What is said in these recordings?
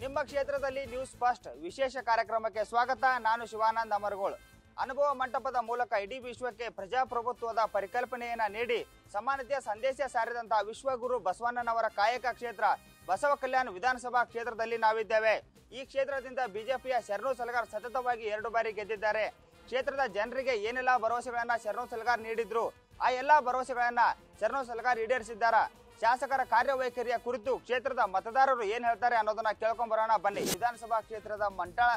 ನಿಮ್ಮ ಕ್ಷೇತ್ರದಲ್ಲಿ news first ವಿಶೇಷ ಕಾರ್ಯಕ್ರಮಕ್ಕೆ ಸ್ವಾಗತ. ನಾನು ಶಿವಾನಂದ್ ಅಮರಗೋಳ್. ಅನುಭವ ಮಂಟಪದ ಮೂಲಕ ಇಡೀ ವಿಶ್ವಕ್ಕೆ ಪ್ರಜಾಪ್ರಭುತ್ವದ ಪರಿಕಲ್ಪನೆಯನ್ನ ನೀಡಿ ಸಮಾನತೆಯ ಸಂದೇಶ ಸಾರಿದಂತಹ ವಿಶ್ವಗುರು ಬಸವಣ್ಣನವರ ಕಾಯಕ ಕ್ಷೇತ್ರ ಬಸವ ಕಲ್ಯಾಣ ವಿಧಾನಸಭಾ ಕ್ಷೇತ್ರದಲ್ಲಿ ನಾವಿದ್ದೇವೆ. ಈ ಕ್ಷೇತ್ರದಿಂದ ಬಿಜೆಪಿಯ ಶರಣು ಸಲಗಾರ್ ಸತತವಾಗಿ 2 ಬಾರಿ ಗೆದ್ದಿದ್ದಾರೆ. ಕ್ಷೇತ್ರದ ಜನರಿಗೆ ಏನೆಲ್ಲ ಭರವಸೆಗಳನ್ನ ಶರಣು ಸಲಗಾರ್ ನೀಡಿದ್ರು, ಆ ಎಲ್ಲಾ ಭರವಸೆಗಳನ್ನ ಶರಣು ಸಲಗಾರ್ ಈಡೇರಿಸಿದ್ದಾರೆ. ಶಾಸಕರ ಕಾರ್ಯವೈಖರಿಯ ಕುರಿತು ಕ್ಷೇತ್ರದ ಮತದಾರರು ಏನ್ ಹೇಳ್ತಾರೆ ಅನ್ನೋದನ್ನ ಕೇಳ್ಕೊಂಡ್ ಬರೋಣ ಬನ್ನಿ. ವಿಧಾನಸಭಾ ಕ್ಷೇತ್ರದ ಮಂಟಾಳ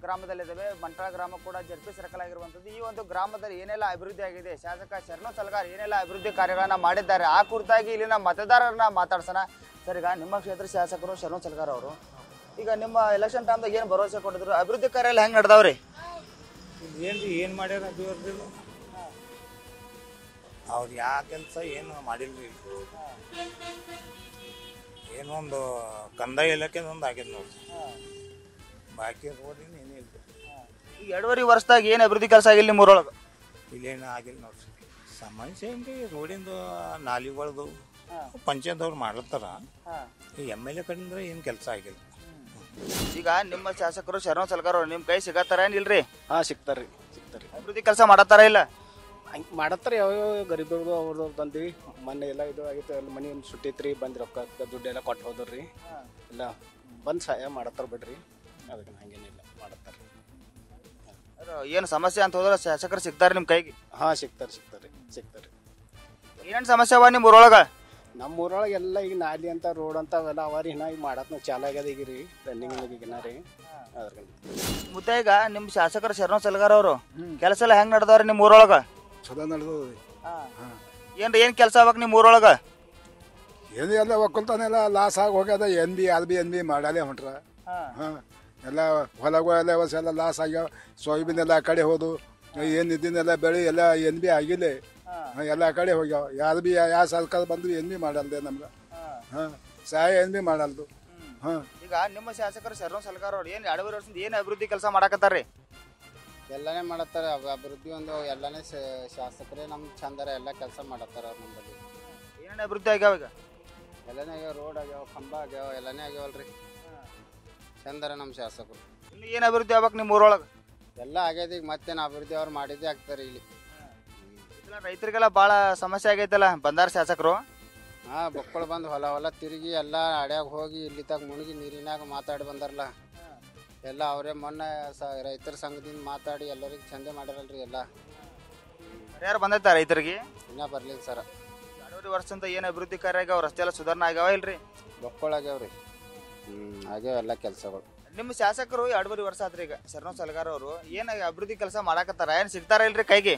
ಗ್ರಾಮದಲ್ಲಿದ್ದೇವೆ. ಮಂಟಾಳ ಗ್ರಾಮ ಕೂಡ ಜಡ್ಪಿ ಸರ್ಕಲ್ ಆಗಿರುವಂತದ್ದು. ಈ ಒಂದು ಗ್ರಾಮದಲ್ಲಿ ಏನೆಲ್ಲ ಅಭಿವೃದ್ಧಿ ಆಗಿದೆ, ಶಾಸಕ ಶರಣು ಸಲಗಾರ್ ಏನೆಲ್ಲ ಅಭಿವೃದ್ಧಿ ಕಾರ್ಯಗಳನ್ನ ಮಾಡಿದ್ದಾರೆ, ಆ ಕುರಿತಾಗಿ ಇಲ್ಲಿನ ಮತದಾರರನ್ನ ಮಾತಾಡ್ಸೋಣ. ಸರ್, ಈಗ ನಿಮ್ಮ ಕ್ಷೇತ್ರ ಶಾಸಕರು ಶರಣು ಸಲಗಾರ್ ಅವರು ಈಗ ನಿಮ್ಮ ಎಲೆಕ್ಷನ್ ಟೈಮ್ದಾಗ ಏನ್ ಭರವಸೆ ಕೊಟ್ಟಿದ್ರು, ಅಭಿವೃದ್ಧಿ ಕಾರ್ಯ ಎಲ್ಲ ಹೆಂಗ್ ನಡೆದವ್ರಿ? ಏನ್ ಮಾಡ್ಯಾರ ಅಭಿವೃದ್ಧಿ? ಅವ್ರು ಯಾ ಕೆಲಸ ಏನು ಮಾಡಿಲ್ರಿ. ಏನೊಂದು ಕಂದಾಯ ಇಲಾಖೆ ಒಂದು ಆಗ್ಯದ ನೋಡ್ರಿ, ಬಾಕಿ ರೋಡಿನ ಏನಿಲ್ಲ. ಈಗ 2.5 ವರ್ಷದಾಗ ಏನ್ ಅಭಿವೃದ್ಧಿ ಕೆಲಸ ಆಗಿಲ್ಲ ನಿಮ್ಮೂರೊಳಗೆ? ಇಲ್ಲೇನು ಆಗಿಲ್ಲ ನೋಡ್ರಿ. ಸಮಸ್ಯೆ ಏನ್ರಿ, ರೋಡಿಂದು ನಾಲಿಗಳದು ಪಂಚಾಯತ್ದವ್ರು ಮಾಡ್ಲತ್ತಾರ. ಈ MLA ಕಡೆಯಿಂದ ಏನು ಕೆಲಸ ಆಗಿಲ್ಲ. ಈಗ ನಿಮ್ಮ ಶಾಸಕರು ಶರಣು ಸಲಗಾರ್ ಅವ್ರು ನಿಮ್ ಕೈ ಸಿಗತ್ತಾರ ಏನಿಲ್ರಿ? ಸಿಗ್ತಾರ್ರಿ. ಅಭಿವೃದ್ಧಿ ಕೆಲಸ ಮಾಡತ್ತಾರ ಇಲ್ಲ? ಹಂಗೆ ಮಾಡತ್ತಾರ. ಯಾವ ಗರೀಬರ್ದು ಅವ್ರದ್ದು ತಂದ್ವಿ. ಮೊನ್ನೆ ಎಲ್ಲ ಇದು ಆಗಿತ್ತು, ಎಲ್ಲ ಮನೆ ಒಂದು ಸುಟ್ಟಿತ್ರಿ, ಬಂದು ರೊಕ್ಕ ದುಡ್ಡು ಎಲ್ಲ ಕೊಟ್ಟು ಹೋದ್ರಿ. ಎಲ್ಲ ಬಂದು ಸಹಾಯ ಮಾಡತ್ತಾರ ಬಿಡ್ರಿ. ಅದಕ್ಕೆ ಹಂಗೇನಿಲ್ಲ, ಮಾಡತ್ತಾರ. ಏನು ಸಮಸ್ಯೆ ಅಂತ ಹೋದ್ರೆ ಶಾಸಕರು ಸಿಗ್ತಾರೆ ನಿಮ್ ಕೈಗೆ? ಸಿಗ್ತಾರೆ. ಏನೇನು ಸಮಸ್ಯೆ ಅವ ನಿಮ್ಮ ಊರೊಳಗ? ನಮ್ಮ ಊರೊಳಗೆ ಎಲ್ಲ ಈಗ ನಾಲಿ ಅಂತ ರೋಡ್ ಅಂತ ಅವೆಲ್ಲ ಅವ ರೀ. ಈಗ ಮಾಡತ್ನ ಚಾಲ ಆಗ್ಯದ ಈಗ ರೀ, ರನ್ನಿಂಗ್ ಈಗಿನ ರೀ. ಅದ್ರ ಮುದ್ದೆ ಈಗ ನಿಮ್ ಶಾಸಕರು ಶರಣು ಸಲಗಾರ್ ಅವರು ಕೆಲಸ ಎಲ್ಲ ಹೆಂಗ್ ನಡೆದವ್ರಿ ನಿಮ್ಮ ಊರೊಳಗ? ಚಲೋ ನಡೆದವ್ರಿ. ಏನ್ ಕೆಲಸ ಆಗ್ಬೇಕು ನಿಮ್ಮ ಊರೊಳಗ? ಏನು ಎಲ್ಲ ಒಕ್ಕಲ್ತಾನೆಲ್ಲ ಲಾಸ್ ಆಗಿ ಹೋಗ್ಯದ. N B ಮಾಡಾಲೆ ಹೊಂಟ್ರ. ಎಲ್ಲ ಹೊಲಗಳೆಲ್ಲ ಹೊಸ ಎಲ್ಲ ಲಾಸ್ ಆಗ್ಯಾವ. ಸೋಯಾಬೀನ್ ಎಲ್ಲ ಆ ಕಡೆ ಹೋದು, ಏನು ಇದ್ದಿನೆಲ್ಲ ಬೆಳೆ ಎಲ್ಲ NB ಆಗಿಲ್ಲ. ಎಲ್ಲ ಆ ಕಡೆ ಹೋಗ್ಯಾವ. ಯಾವ ಸರ್ಕಾರ ಬಂದ್ರು NB ಮಾಡಲ್ದೆ ನಮ್ಗೆ. ಸಹಾಯ NB ಮಾಡಲ್ದು. ಈಗ ನಿಮ್ಮ ಶಾಸಕರು ಶರಣು ಸಲಗಾರ್ ಅವ್ರು ಏನ್ 2.5 ವರ್ಷದಿಂದ ಏನ್ ಅಭಿವೃದ್ಧಿ ಕೆಲಸ ಮಾಡಕತ್ತಾರ್ರಿ? ಎಲ್ಲನೇ ಮಾಡತ್ತಾರ. ಅಭಿವೃದ್ಧಿ ಒಂದು ಎಲ್ಲನೇ ಶಾಸಕರೇ ನಮ್ ಚಂದರ ಎಲ್ಲ ಕೆಲಸ ಮಾಡತ್ತಾರ. ನಮ್ಮಲ್ಲಿ ಏನೇನು ಅಭಿವೃದ್ಧಿ ಆಗ್ಯಾವ? ಈಗ ಎಲ್ಲನೇ ಆಗ್ಯಾವ, ರೋಡ್ ಆಗ್ಯಾವ, ಕಂಬ ಆಗ್ಯಾವ, ಎಲ್ಲನೇ ಆಗ್ಯಾವಲ್ರಿ. ಚಂದರ ನಮ್ಮ ಶಾಸಕರು. ಇನ್ನು ಏನ್ ಅಭಿವೃದ್ಧಿ ಆಗ್ಬೇಕು ನಿಮ್ಮ ಊರೊಳಗ? ಎಲ್ಲ ಆಗ್ಯದ. ಈಗ ಮತ್ತೇನು ಅಭಿವೃದ್ಧಿ ಅವ್ರು ಮಾಡಿದ್ದೇ ಆಗ್ತಾರೆ ಇಲ್ಲಿ. ರೈತರಿಗೆಲ್ಲ ಬಾಳ ಸಮಸ್ಯೆ ಆಗೈತಲ್ಲ, ಬಂದಾರ ಶಾಸಕರು. ಬೊಕ್ಕಳು ಬಂದು ಹೊಲ ತಿರುಗಿ ಎಲ್ಲ ಅಡ್ಯಾಗ ಹೋಗಿ ಇಲ್ಲಿ ತಗ ಮುಳುಗಿ ನೀರಿನಾಗ ಮಾತಾಡಿ ಬಂದಾರಲ್ಲ. ಎಲ್ಲ ಅವರೇ ಮೊನ್ನೆ ರೈತರ ಸಂಘದಿಂದ ಮಾತಾಡಿ ಎಲ್ಲರಿಗೆ ಚಂದೆ ಮಾಡ್ಯಾರಲ್ರಿ. ಎಲ್ಲ ಯಾರು ಬಂದೈತ ರೈತರಿಗೆ? ಇನ್ನೂ ಬರ್ಲಿಲ್ಲ ಸರ. 2.5 ವರ್ಷದಿಂದ ಏನ್ ಅಭಿವೃದ್ಧಿ ಕಾರ್ಯ ಆಗ್ಯಾವ? ರಸ್ತೆ ಎಲ್ಲ ಸುಧಾರಣೆ ಆಗ್ಯಾವ ಇಲ್ರಿ? ಬೊಕ್ಕಳು ಆಗ್ಯಾವ್ರಿ. ಆಗ್ಯಾವ ಎಲ್ಲ ಕೆಲಸಗಳು. ನಿಮ್ಮ ಶಾಸಕರು 2.5 ವರ್ಷ ಆತ್ರಿ. ಈಗ ಶರಣು ಸಲಗಾರ್ ಅವರು ಏನ್ ಅಭಿವೃದ್ಧಿ ಕೆಲಸ ಮಾಡಕತ್ತಾರ, ಏನ್ ಸಿಗ್ತಾರ ಇಲ್ರಿ ಕೈಗೆ?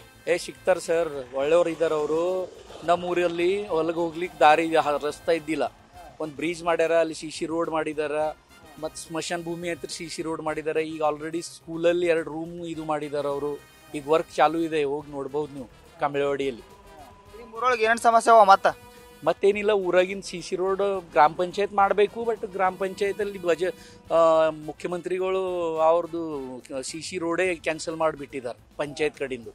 ಸಿಗ್ತಾರ ಸರ್, ಒಳ್ಳೆಯವ್ರು ಇದಾರ ಅವರು. ನಮ್ಮ ಊರಲ್ಲಿ ಹೊಲಗೆ ಹೋಗ್ಲಿಕ್ಕೆ ದಾರಿ ರಸ್ತೆ ಇದ್ದಿಲ್ಲ. ಒಂದು ಬ್ರಿಡ್ಜ್ ಮಾಡ್ಯಾರ, ಅಲ್ಲಿ CC ರೋಡ್ ಮಾಡಿದಾರ. ಮತ್ತು ಸ್ಮಶಾನ ಭೂಮಿ ಹತ್ರ CC ರೋಡ್ ಮಾಡಿದ್ದಾರೆ. ಈಗ ಆಲ್ರೆಡಿ ಸ್ಕೂಲಲ್ಲಿ 2 ರೂಮ್ ಇದು ಮಾಡಿದಾರ ಅವರು. ಈಗ ವರ್ಕ್ ಚಾಲು ಇದೆ, ಹೋಗಿ ನೋಡ್ಬೋದು ನೀವು ಕಂಬಳವಾಡಿಯಲ್ಲಿ. ನಿಮ್ಮ ಊರೊಳಗೆ ಏನೇನು ಸಮಸ್ಯೆ ಅವ? ಮತ್ತೇನಿಲ್ಲ, ಊರಾಗಿನ CC ರೋಡ್ ಗ್ರಾಮ ಪಂಚಾಯತ್ ಮಾಡಬೇಕು. ಬಟ್ ಗ್ರಾಮ ಪಂಚಾಯತಲ್ಲಿ ಮುಖ್ಯಮಂತ್ರಿಗಳು ಅವ್ರದ್ದು CC ರೋಡೇ ಕ್ಯಾನ್ಸಲ್ ಮಾಡಿಬಿಟ್ಟಿದ್ದಾರೆ ಪಂಚಾಯತ್ ಕಡೆಯಿಂದ.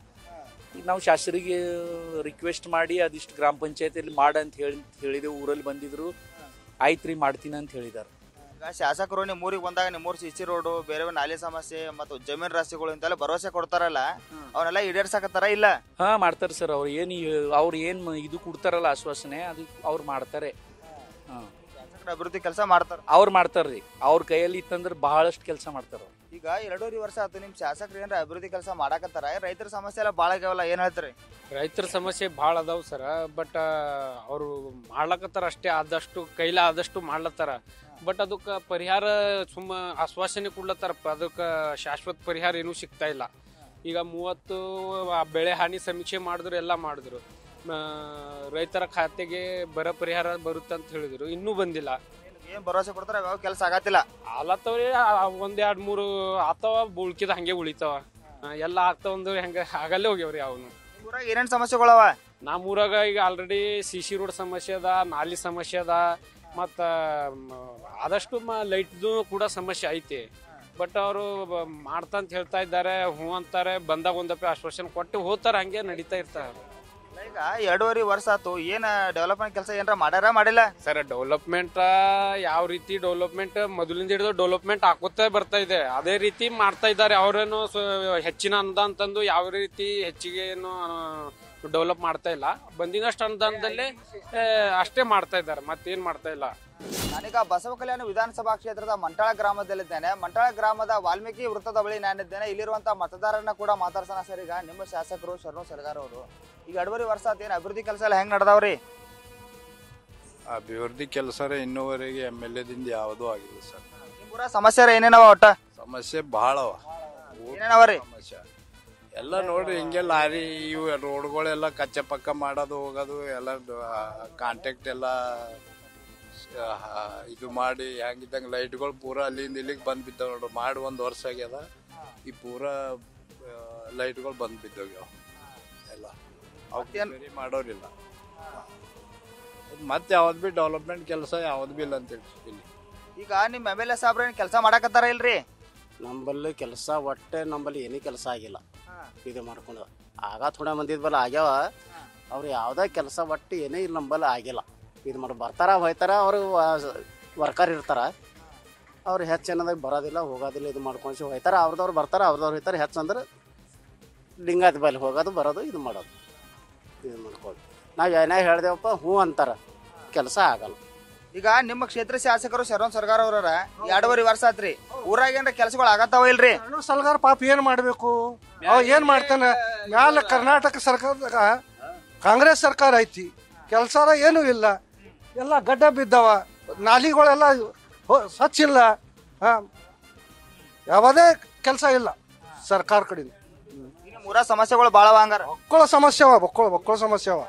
ಈಗ ನಾವು ಶಾಸಕರಿಗೆ ರಿಕ್ವೆಸ್ಟ್ ಮಾಡಿ ಅದಿಷ್ಟು ಗ್ರಾಮ ಪಂಚಾಯತಿಯಲ್ಲಿ ಅಂತ ಹೇಳಿದೆವು. ಊರಲ್ಲಿ ಬಂದಿದ್ರು, ಆಯ್ತು ರೀ ಮಾಡ್ತೀನಿ ಅಂತ ಹೇಳಿದ್ದಾರೆ. ಈಗ ಶಾಸಕರು ನಿಮ್ಮ ಊರಿಗೆ ಬಂದಾಗ ನಿಮ್ಮೂರು CC ರೋಡು, ಬೇರೆ ನಾಲೆ ಸಮಸ್ಯೆ ಮತ್ತು ಜಮೀನು ರಾಶಿಗಳು ಇಂತೆಲ್ಲ ಭರವಸೆ ಕೊಡ್ತಾರಲ್ಲ, ಅವನ್ನೆಲ್ಲ ಈಡೇರ್ಸಕತ್ತಾರ ಇಲ್ಲ? ಮಾಡ್ತಾರೆ ಸರ್. ಅವ್ರು ಏನು ಇದು ಕೊಡ್ತಾರಲ್ಲ ಆಶ್ವಾಸನೆ, ಅದು ಅವ್ರು ಮಾಡ್ತಾರೆ. ಶಾಸಕರು ಅಭಿವೃದ್ಧಿ ಕೆಲಸ ಮಾಡ್ತಾರೆ. ಅವ್ರು ಮಾಡ್ತಾರ್ರಿ. ಅವ್ರ ಕೈಯಲ್ಲಿ ಇತ್ತಂದ್ರೆ ಬಹಳಷ್ಟು ಕೆಲಸ ಮಾಡ್ತಾರ. ಈಗ 2.5 ವರ್ಷ ಆಯ್ತು ನಿಮ್ ಶಾಸಕರು ಏನಾರ ಅಭಿವೃದ್ಧಿ ಕೆಲಸ ಮಾಡಕತ್ತಾರ? ರೈತರ ಸಮಸ್ಯೆ ಎಲ್ಲ ಭಾಳ ಆಗ್ಯಾವಲ್ಲ, ಏನ್ ಹೇಳ್ತಾರೆ? ರೈತರ ಸಮಸ್ಯೆ ಭಾಳ ಅದಾವ ಸರ. ಬಟ್ ಅವರು ಮಾಡ್ಲಕತ್ತಾರ ಅಷ್ಟೇ, ಆದಷ್ಟು ಕೈಲ ಆದಷ್ಟು ಮಾಡ್ಲತ್ತಾರ. ಬಟ್ ಅದಕ್ಕೆ ಪರಿಹಾರ ಸುಮ್ಮ ಆಶ್ವಾಸನೆ ಕೊಡ್ಲತ್ತಾರ. ಅದಕ್ಕೆ ಶಾಶ್ವತ ಪರಿಹಾರ ಏನೂ ಸಿಗ್ತಾ ಇಲ್ಲ. ಈಗ 30 ಬೆಳೆ ಹಾನಿ ಸಮೀಕ್ಷೆ ಮಾಡಿದ್ರು, ಎಲ್ಲ ಮಾಡಿದ್ರು. ರೈತರ ಖಾತೆಗೆ ಬರ ಪರಿಹಾರ ಬರುತ್ತೆ ಅಂತ ಹೇಳಿದ್ರು, ಇನ್ನೂ ಬಂದಿಲ್ಲ. ಏನ್ ಭರವಸೆ ಕೊಡ್ತಾರ? ಯಾವ ಕೆಲಸ ಆಗತ್ತಿಲ್ಲ. ಆಲತ್ತವ್ರಿ 1, 2, 3 ಆತವ, ಉಳ್ಕಿದ ಹಂಗೆ ಉಳಿತಾವ. ಎಲ್ಲ ಆಗ್ತಾವ ಅಂದ್ರೆ ಹೆಂಗ ಆಗಲ್ಲೇ ಹೋಗ್ಯಾವ್ರಿ. ಅವನು ಊರಾಗ ಏನೇನು ಸಮಸ್ಯೆಗಳವ? ನಮ್ಮ ಊರಾಗ ಈಗ ಆಲ್ರೆಡಿ CC ರೋಡ್ ಸಮಸ್ಯೆ ಅದ, ನಾಲಿ ಸಮಸ್ಯೆ ಅದ, ಮತ್ತು ಆದಷ್ಟು ಲೈಟ್ದು ಕೂಡ ಸಮಸ್ಯೆ ಐತಿ. ಬಟ್ ಅವರು ಮಾಡ್ತಂತ ಹೇಳ್ತಾ ಇದ್ದಾರೆ, ಹ್ಞೂ ಅಂತಾರೆ. ಬಂದಾಗ ಒಂದಪ್ಪೆ ಆಶ್ವಾಸನೆ ಕೊಟ್ಟು ಹೋಗ್ತಾರೆ, ಹಂಗೆ ನಡೀತಾ ಇರ್ತಾರೆ. ಈಗ 2.5 ವರ್ಷ ಆತು, ಏನ್ ಡೆವಲಪ್ಮೆಂಟ್ ಕೆಲಸ ಏನಾರ ಮಾಡ್ಯಾರ ಮಾಡಿಲ್ಲ? ಸರ್ ಡೆವಲಪ್ಮೆಂಟ್ ಯಾವ ರೀತಿ ಡೆವಲಪ್ಮೆಂಟ್ ಮೊದಲಿಂದ ಹಿಡಿದು ಡೆವಲಪ್ಮೆಂಟ್ ಹಾಕೋತಾ ಬರ್ತಾ ಇದೆ, ಅದೇ ರೀತಿ ಮಾಡ್ತಾ ಇದ್ದಾರೆ. ಅವರೇನು ಹೆಚ್ಚಿನ ಅನುದಾನ ತಂದು ಯಾವ ರೀತಿ ಹೆಚ್ಚಿಗೆ ಏನು ಡೆವಲಪ್ ಮಾಡ್ತಾ ಇಲ್ಲ. ಬಂದಿನಷ್ಟು ಅನುದಾನದಲ್ಲೇ ಅಷ್ಟೇ ಮಾಡ್ತಾ ಇದ್ದಾರೆ, ಮತ್ತೇನ್ ಮಾಡ್ತಾ ಇಲ್ಲ. ನಾನೀಗ ಬಸವ ಕಲ್ಯಾಣ ವಿಧಾನಸಭಾ ಕ್ಷೇತ್ರದ ಮಂಟಾಳ ಗ್ರಾಮದಲ್ಲಿದ್ದೇನೆ. ಮಂಟಾಳ ಗ್ರಾಮದ ವಾಲ್ಮೀಕಿ ವೃತ್ತದ ಬಳಿ ನಾನಿದ್ದೇನೆ. ಇಲ್ಲಿರುವಂತಹ ಮತದಾರರನ್ನ ಕೂಡ ಮಾತಾಡ್ಸೋಣ. ಸರ್, ಈಗ ನಿಮ್ಮ ಶಾಸಕರು ಶರಣು ಸಲಗಾರ್ ಅವರು ಈಗ 2.5 ವರ್ಷ ಆತೇನು ಅಭಿವೃದ್ಧಿ ಕೆಲಸ ಎಲ್ಲ ಹೆಂಗ್ ನಡೆದಾವ್ರಿ? ಅಭಿವೃದ್ಧಿ ಕೆಲಸ ಇನ್ನೂವರೆಗೆ MLA ದಿಂದ ಯಾವುದೂ ಆಗಿಲ್ಲ ಸರ್. ನಿಮ್ಮೂರ ಸಮಸ್ಯೆ ಏನೇನವ? ಒಟ್ಟ ಸಮಸ್ಯೆ ಬಹಳ ಏನೇನವರಿ? ಸಮಸ್ಯೆ ಎಲ್ಲ ನೋಡ್ರಿ, ಹಿಂಗೆ ಲಾರಿ ಇವು ರೋಡ್ಗಳೆಲ್ಲ ಕಚ್ಚೆ ಪಕ್ಕ ಮಾಡೋದು ಹೋಗೋದು ಎಲ್ಲ ಕಾಂಟ್ಯಾಕ್ಟ್ ಎಲ್ಲ ಇದು ಮಾಡಿ ಹೆಂಗಿದ್ದಂಗೆ ಲೈಟ್ಗಳು ಪೂರಾ ಅಲ್ಲಿಂದ ಇಲ್ಲಿಗೆ ಬಂದು ಬಿದ್ದಾವ ನೋಡ್ರಿ. ಮಾಡಿ 1 ವರ್ಷ ಆಗ್ಯದ, ಈ ಪೂರಾ ಲೈಟ್ಗಳು ಬಂದು ಬಿದ್ದೋಗ್ಯಾವ ಎಲ್ಲ. ಅವ್ರು ಮಾಡೋರಿಲ್ಲ. ಮತ್ತೆ ಯಾವ್ದು ಬಿ ಡೆವಲಪ್ಮೆಂಟ್ ಕೆಲಸ ಯಾವ್ದು ಬಿ ಇಲ್ಲ ಅಂತೇಳಿ ಇಲ್ಲಿ. ಈಗ ನಿಮ್ಮ MLA ಸಾಬ್ರ ಏನ್ ಕೆಲಸ ಮಾಡಕತ್ತಾರ ಇಲ್ರಿ? ನಂಬಲ್ಲಿ ಕೆಲಸ ಒಟ್ಟೆ ನಂಬಲ್ಲಿ ಏನೇ ಕೆಲಸ ಆಗಿಲ್ಲ. ಇದು ಮಾಡ್ಕೊಂಡು ಆಗ ಥೋಡೆ ಮಂದಿದ ಬಲ್ಲ ಆಗ್ಯಾವ, ಅವ್ರು ಯಾವುದೇ ಕೆಲಸ ಒಟ್ಟು ಏನೇ ಇಲ್ಲಿ ನಂಬಲ್ಲಿ ಆಗಿಲ್ಲ. ಇದು ಮಾಡಿ ಬರ್ತಾರ ಹೋಯ್ತಾರ, ಅವರು ವರ್ಕರ್ ಇರ್ತಾರ, ಅವ್ರು ಹೆಚ್ಚು ಏನದಾಗ ಬರೋದಿಲ್ಲ ಹೋಗೋದಿಲ್ಲ, ಇದು ಮಾಡ್ಕೊಂಡು ಹೋಯ್ತಾರ. ಅವ್ರದವ್ರು ಬರ್ತಾರೆ, ಅವ್ರದವ್ರು ಹೋಯ್ತಾರೆ. ಹೆಚ್ಚು ಅಂದ್ರೆ ಲಿಂಗಾಯತ ಬಲ್ಲಿ ಹೋಗೋದು ಬರೋದು ಇದು ಮಾಡೋದು ಇದು ಮಾಡ್ಕೊಂಡು ನಾವು ಏನೇ ಹೇಳ್ದೇವಪ್ಪ ಹ್ಞೂ ಅಂತಾರ, ಕೆಲಸ ಆಗಲ್ಲ. ಈಗ ನಿಮ್ಮ ಕ್ಷೇತ್ರ ಶಾಸಕರು ಶರಣ್ ಸರ್ಗಾರ್ ಅವ್ರ 2.5 ವರ್ಷ ಆತ್ರಿ, ಊರಾಗ ಏನ್ರ ಕೆಲಸಗಳು ಆಗತ್ತಾವ ಇಲ್ರಿ? ಶರಣು ಸಲಗಾರ್ ಪಾಪ ಏನ್ ಮಾಡ್ಬೇಕು, ಅವ ಏನ್ ಮಾಡ್ತಾನ? ಮ್ಯಾಲ ಕರ್ನಾಟಕ ಸರ್ಕಾರದಾಗ ಕಾಂಗ್ರೆಸ್ ಸರ್ಕಾರ ಐತಿ, ಕೆಲಸ ಏನೂ ಇಲ್ಲ, ಎಲ್ಲ ಗಡ್ಡ ಬಿದ್ದಾವ, ನಾಲಿಗಳೆಲ್ಲ ಸ್ವಚ್ಛ ಇಲ್ಲ, ಯಾವುದೇ ಕೆಲಸ ಇಲ್ಲ ಸರ್ಕಾರ ಕಡೆಯಿಂದ. ಊರ ಸಮಸ್ಯೆಗಳು ಬಾಳವ ಹಂಗಾರ? ಬಕ್ಕಳ ಸಮಸ್ಯೆ ಅವ, ಬಕ್ಕಳ ಸಮಸ್ಯೆ ಅವ.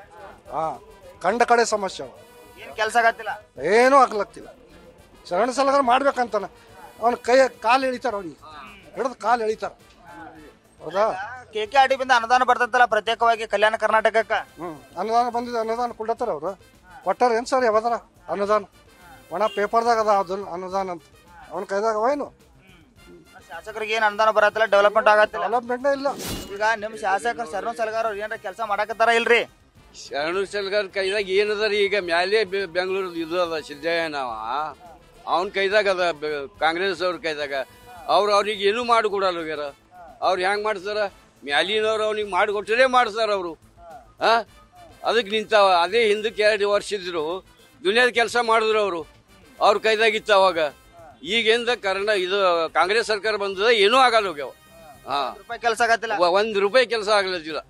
ಕಂಡ ಕಡೆ ಸಮಸ್ಯೆ ಅವ. ಏನ್ ಕೆಲಸ ಆಗತ್ತಿಲ್ಲ, ಏನೂ ಆಗ್ಲತ್ತಿಲ್ಲ. ಶರಣ ಸಲಗಾರ ಮಾಡ್ಬೇಕಂತಾನ, ಅವನ ಕೈ ಕಾಲು ಎಳಿತಾರ, ಅವ್ನಿಗೆ ಹಿಡಿದು ಕಾಲು ಎಳಿತಾರ. ಹೌದಾ? KKRD ಬಿಂದ ಅನುದಾನ ಬರ್ತೈತಲ್ಲ ಪ್ರತ್ಯೇಕವಾಗಿ ಕಲ್ಯಾಣ ಕರ್ನಾಟಕಕ್ಕ? ಅನುದಾನ ಬಂದಿದೆ, ಅನುದಾನ ಕೊಡ್ತಾರ ಅವ್ರು. ಕೊಟ್ಟಾರ ಏನ್ ಸರ್ ಯಾವ್ದಾರ ಅನುದಾನ? ಒಣ ಪೇಪರ್ದಾಗ ಅದ ಅದನ್ನ ಅನುದಾನ ಅಂತ, ಅವನ ಕೈದಾಗ ಅವೇನು? ಶಾಸಕರಿಗೆ ಏನ್ ಅನುದಾನ ಬರತ್ತಿಲ್ಲ, ಡೆವಲಪ್ಮೆಂಟ್ ಆಗತ್ತಿಲ್ಲ, ಡೆವಲಪ್ಮೆಂಟ್ ಇಲ್ಲ. ಈಗ ನಿಮ್ ಶಾಸಕರು ಶರಣು ಸಲಗಾರ್ ಅವ್ರು ಏನಾರ ಕೆಲಸ ಮಾಡಕತ್ತಾರ ಇಲ್ರಿ? ಶರಣು ಸಲಗಾರ್ ಕೈದಾಗ ಏನದ ಈಗ ಮ್ಯಾಲೆ ಬೆಂಗಳೂರು ಇದು ಅದ ಸಿದ್ದಯ್ಯನವ, ಅವನ ಕೈದಾಗ ಅದ ಕಾಂಗ್ರೆಸ್ ಅವ್ರ ಕೈದಾಗ. ಅವ್ರಿಗೆ ಏನೂ ಮಾಡಿಕೊಡಲ್ಲ ಹೋಗ್ಯಾರ. ಅವ್ರು ಹೆಂಗ್ ಮಾಡ್ತಾರ? ಮ್ಯಾಲಿನವ್ರು ಅವ್ನಿಗೆ ಮಾಡಿಕೊಟ್ಟರೆ ಮಾಡ್ತಾರ ಅವರು. ಅದಕ್ಕೆ ನಿಂತಾವ. ಅದೇ ಹಿಂದಕ್ಕೆ 2 ವರ್ಷ ಇದ್ರು ದುನಿಯಾದ ಕೆಲಸ ಮಾಡಿದ್ರು ಅವರು, ಅವ್ರ ಕೈದಾಗಿತ್ತು ಅವಾಗ. ಈಗಿಂದ ಇದು ಕಾಂಗ್ರೆಸ್ ಸರ್ಕಾರ ಬಂದದ, ಏನೂ ಆಗಲ್ಲ ಹೋಗ್ಯಾವ. ಕೆಲಸ ಆಗತ್ತಿಲ್ಲ, ₹1 ಕೆಲಸ ಆಗ್ಲತ್ತಿಲ್ಲ.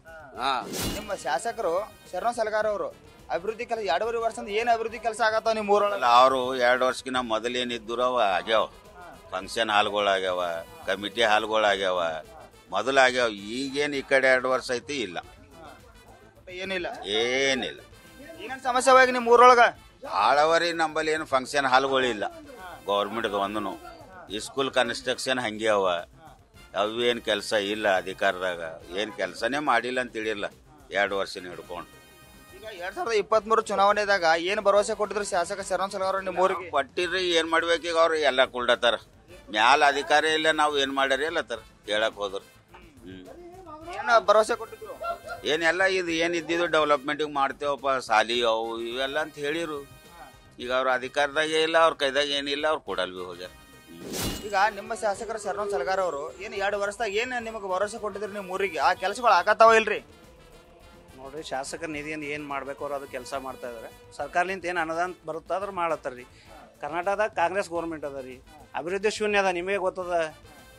ನಿಮ್ಮ ಶಾಸಕರು ಶರಣು ಸಲಗಾರ್ ಅವರು ಅಭಿವೃದ್ಧಿ ಕೆಲಸ 2.5 ವರ್ಷದಿಂದ ಏನ್ ಅಭಿವೃದ್ಧಿ ಕೆಲಸ ಆಗತ್ತಾವ ನಿಮ್ಮ ಊರೊಳಗ? ಅವರು 2 ವರ್ಷಕ್ಕಿಂತ ಮೊದಲೇನಿದ್ರು ಅವ ಆಗ್ಯಾವ. ಫಂಕ್ಷನ್ ಹಾಲ್ಗಳು ಆಗ್ಯಾವ, ಕಮಿಟಿ ಹಾಲ್ಗಳು ಆಗ್ಯಾವ, ಮೊದಲು ಆಗ್ಯಾವ. ಈಗೇನು ಈ ಕಡೆ 2 ವರ್ಷ ಐತಿ ಇಲ್ಲ, ಏನಿಲ್ಲ. ಏನಿಲ್ಲ. ಏನೇನ್ ಸಮಸ್ಯೆ ಹೋಗಿ ನಿಮ್ಮ ಊರೊಳಗ? ಆಳವರಿ ನಂಬಲ್ಲಿ ಏನು ಫಂಕ್ಷನ್ ಹಾಲ್ಗಳಿಲ್ಲ ಗೌರ್ಮೆಂಟ್ ಒಂದು. ಸ್ಕೂಲ್ ಕನ್ಸ್ಟ್ರಕ್ಷನ್ ಹಂಗೆ ಅವ, ಅವೇನು ಕೆಲಸ ಇಲ್ಲ. ಅಧಿಕಾರದಾಗ ಏನು ಕೆಲಸನೇ ಮಾಡಿಲ್ಲ ಅಂತ ತಿಳಿಲ್ಲ 2 ವರ್ಷ ಹಿಡ್ಕೊಂಡು. ಈಗ 2023 ಚುನಾವಣೆದಾಗ ಏನ್ ಭರವಸೆ ಕೊಟ್ಟಿದ್ರು ಶಾಸಕ ಶರಣ್ ಸಲಗಾರ್ ನಿಮ್ಮ ಊರಿಗೆ? ಕೊಟ್ಟಿರ್ರಿ, ಏನ್ ಮಾಡ್ಬೇಕೀಗ? ಅವ್ರು ಎಲ್ಲ ಕುಳ್ಳತಾರ, ಮ್ಯಾಲ ಅಧಿಕಾರ ಇಲ್ಲ, ನಾವು ಏನ್ ಮಾಡ್ಯಾರ ಅಲ್ಲತ್ತಾರ ಹೇಳಕ್ ಹೋದ್ರು. ಏನ್ ಭರವಸೆ ಕೊಟ್ಟಿದ್ರು? ಏನೆಲ್ಲ ಇದು ಏನಿದ್ದು ಡೆವಲಪ್ಮೆಂಟಿಗೆ ಮಾಡ್ತೇವಪ್ಪ, ಸಾಲಿ ಅವು ಇವೆಲ್ಲ ಅಂತ ಹೇಳಿರು. ಈಗ ಅವ್ರ ಅಧಿಕಾರದಾಗ ಇಲ್ಲ, ಅವ್ರ ಕೈದಾಗ ಏನಿಲ್ಲ, ಅವ್ರು ಕೊಡಲ್ ಬಿ ಹೋಗ್ಯಾರ. ಈಗ ನಿಮ್ಮ ಶಾಸಕರು ಶರಣ್ ಸಲಗಾರ್ ಅವರು ಏನ್ 2 ವರ್ಷದಾಗ ಏನ್ ನಿಮಗೆ ಭರವಸೆ ಕೊಟ್ಟಿದ್ರು ನಿಮ್ಮ ಊರಿಗೆ? ಆ ಕೆಲಸಗಳು ಆಗತ್ತಾವ ಇಲ್ರಿ? ನೋಡ್ರಿ, ಶಾಸಕರ ನಿಧಿಯಿಂದ ಏನು ಮಾಡ್ಬೇಕು ಅವ್ರು ಅದು ಕೆಲಸ ಮಾಡ್ತಾ ಇದಾರೆ. ಸರ್ಕಾರಲಿಂದ ಏನು ಅನುದಾನ ಬರುತ್ತಾ ಅದ್ರ ಮಾಡತ್ತಾರ ರೀ. ಕರ್ನಾಟಕದಾಗ ಕಾಂಗ್ರೆಸ್ ಗೌರ್ಮೆಂಟ್ ಅದ ರೀ, ಅಭಿವೃದ್ಧಿ ಶೂನ್ಯ ಅದ. ನಿಮಗೆ ಗೊತ್ತದ,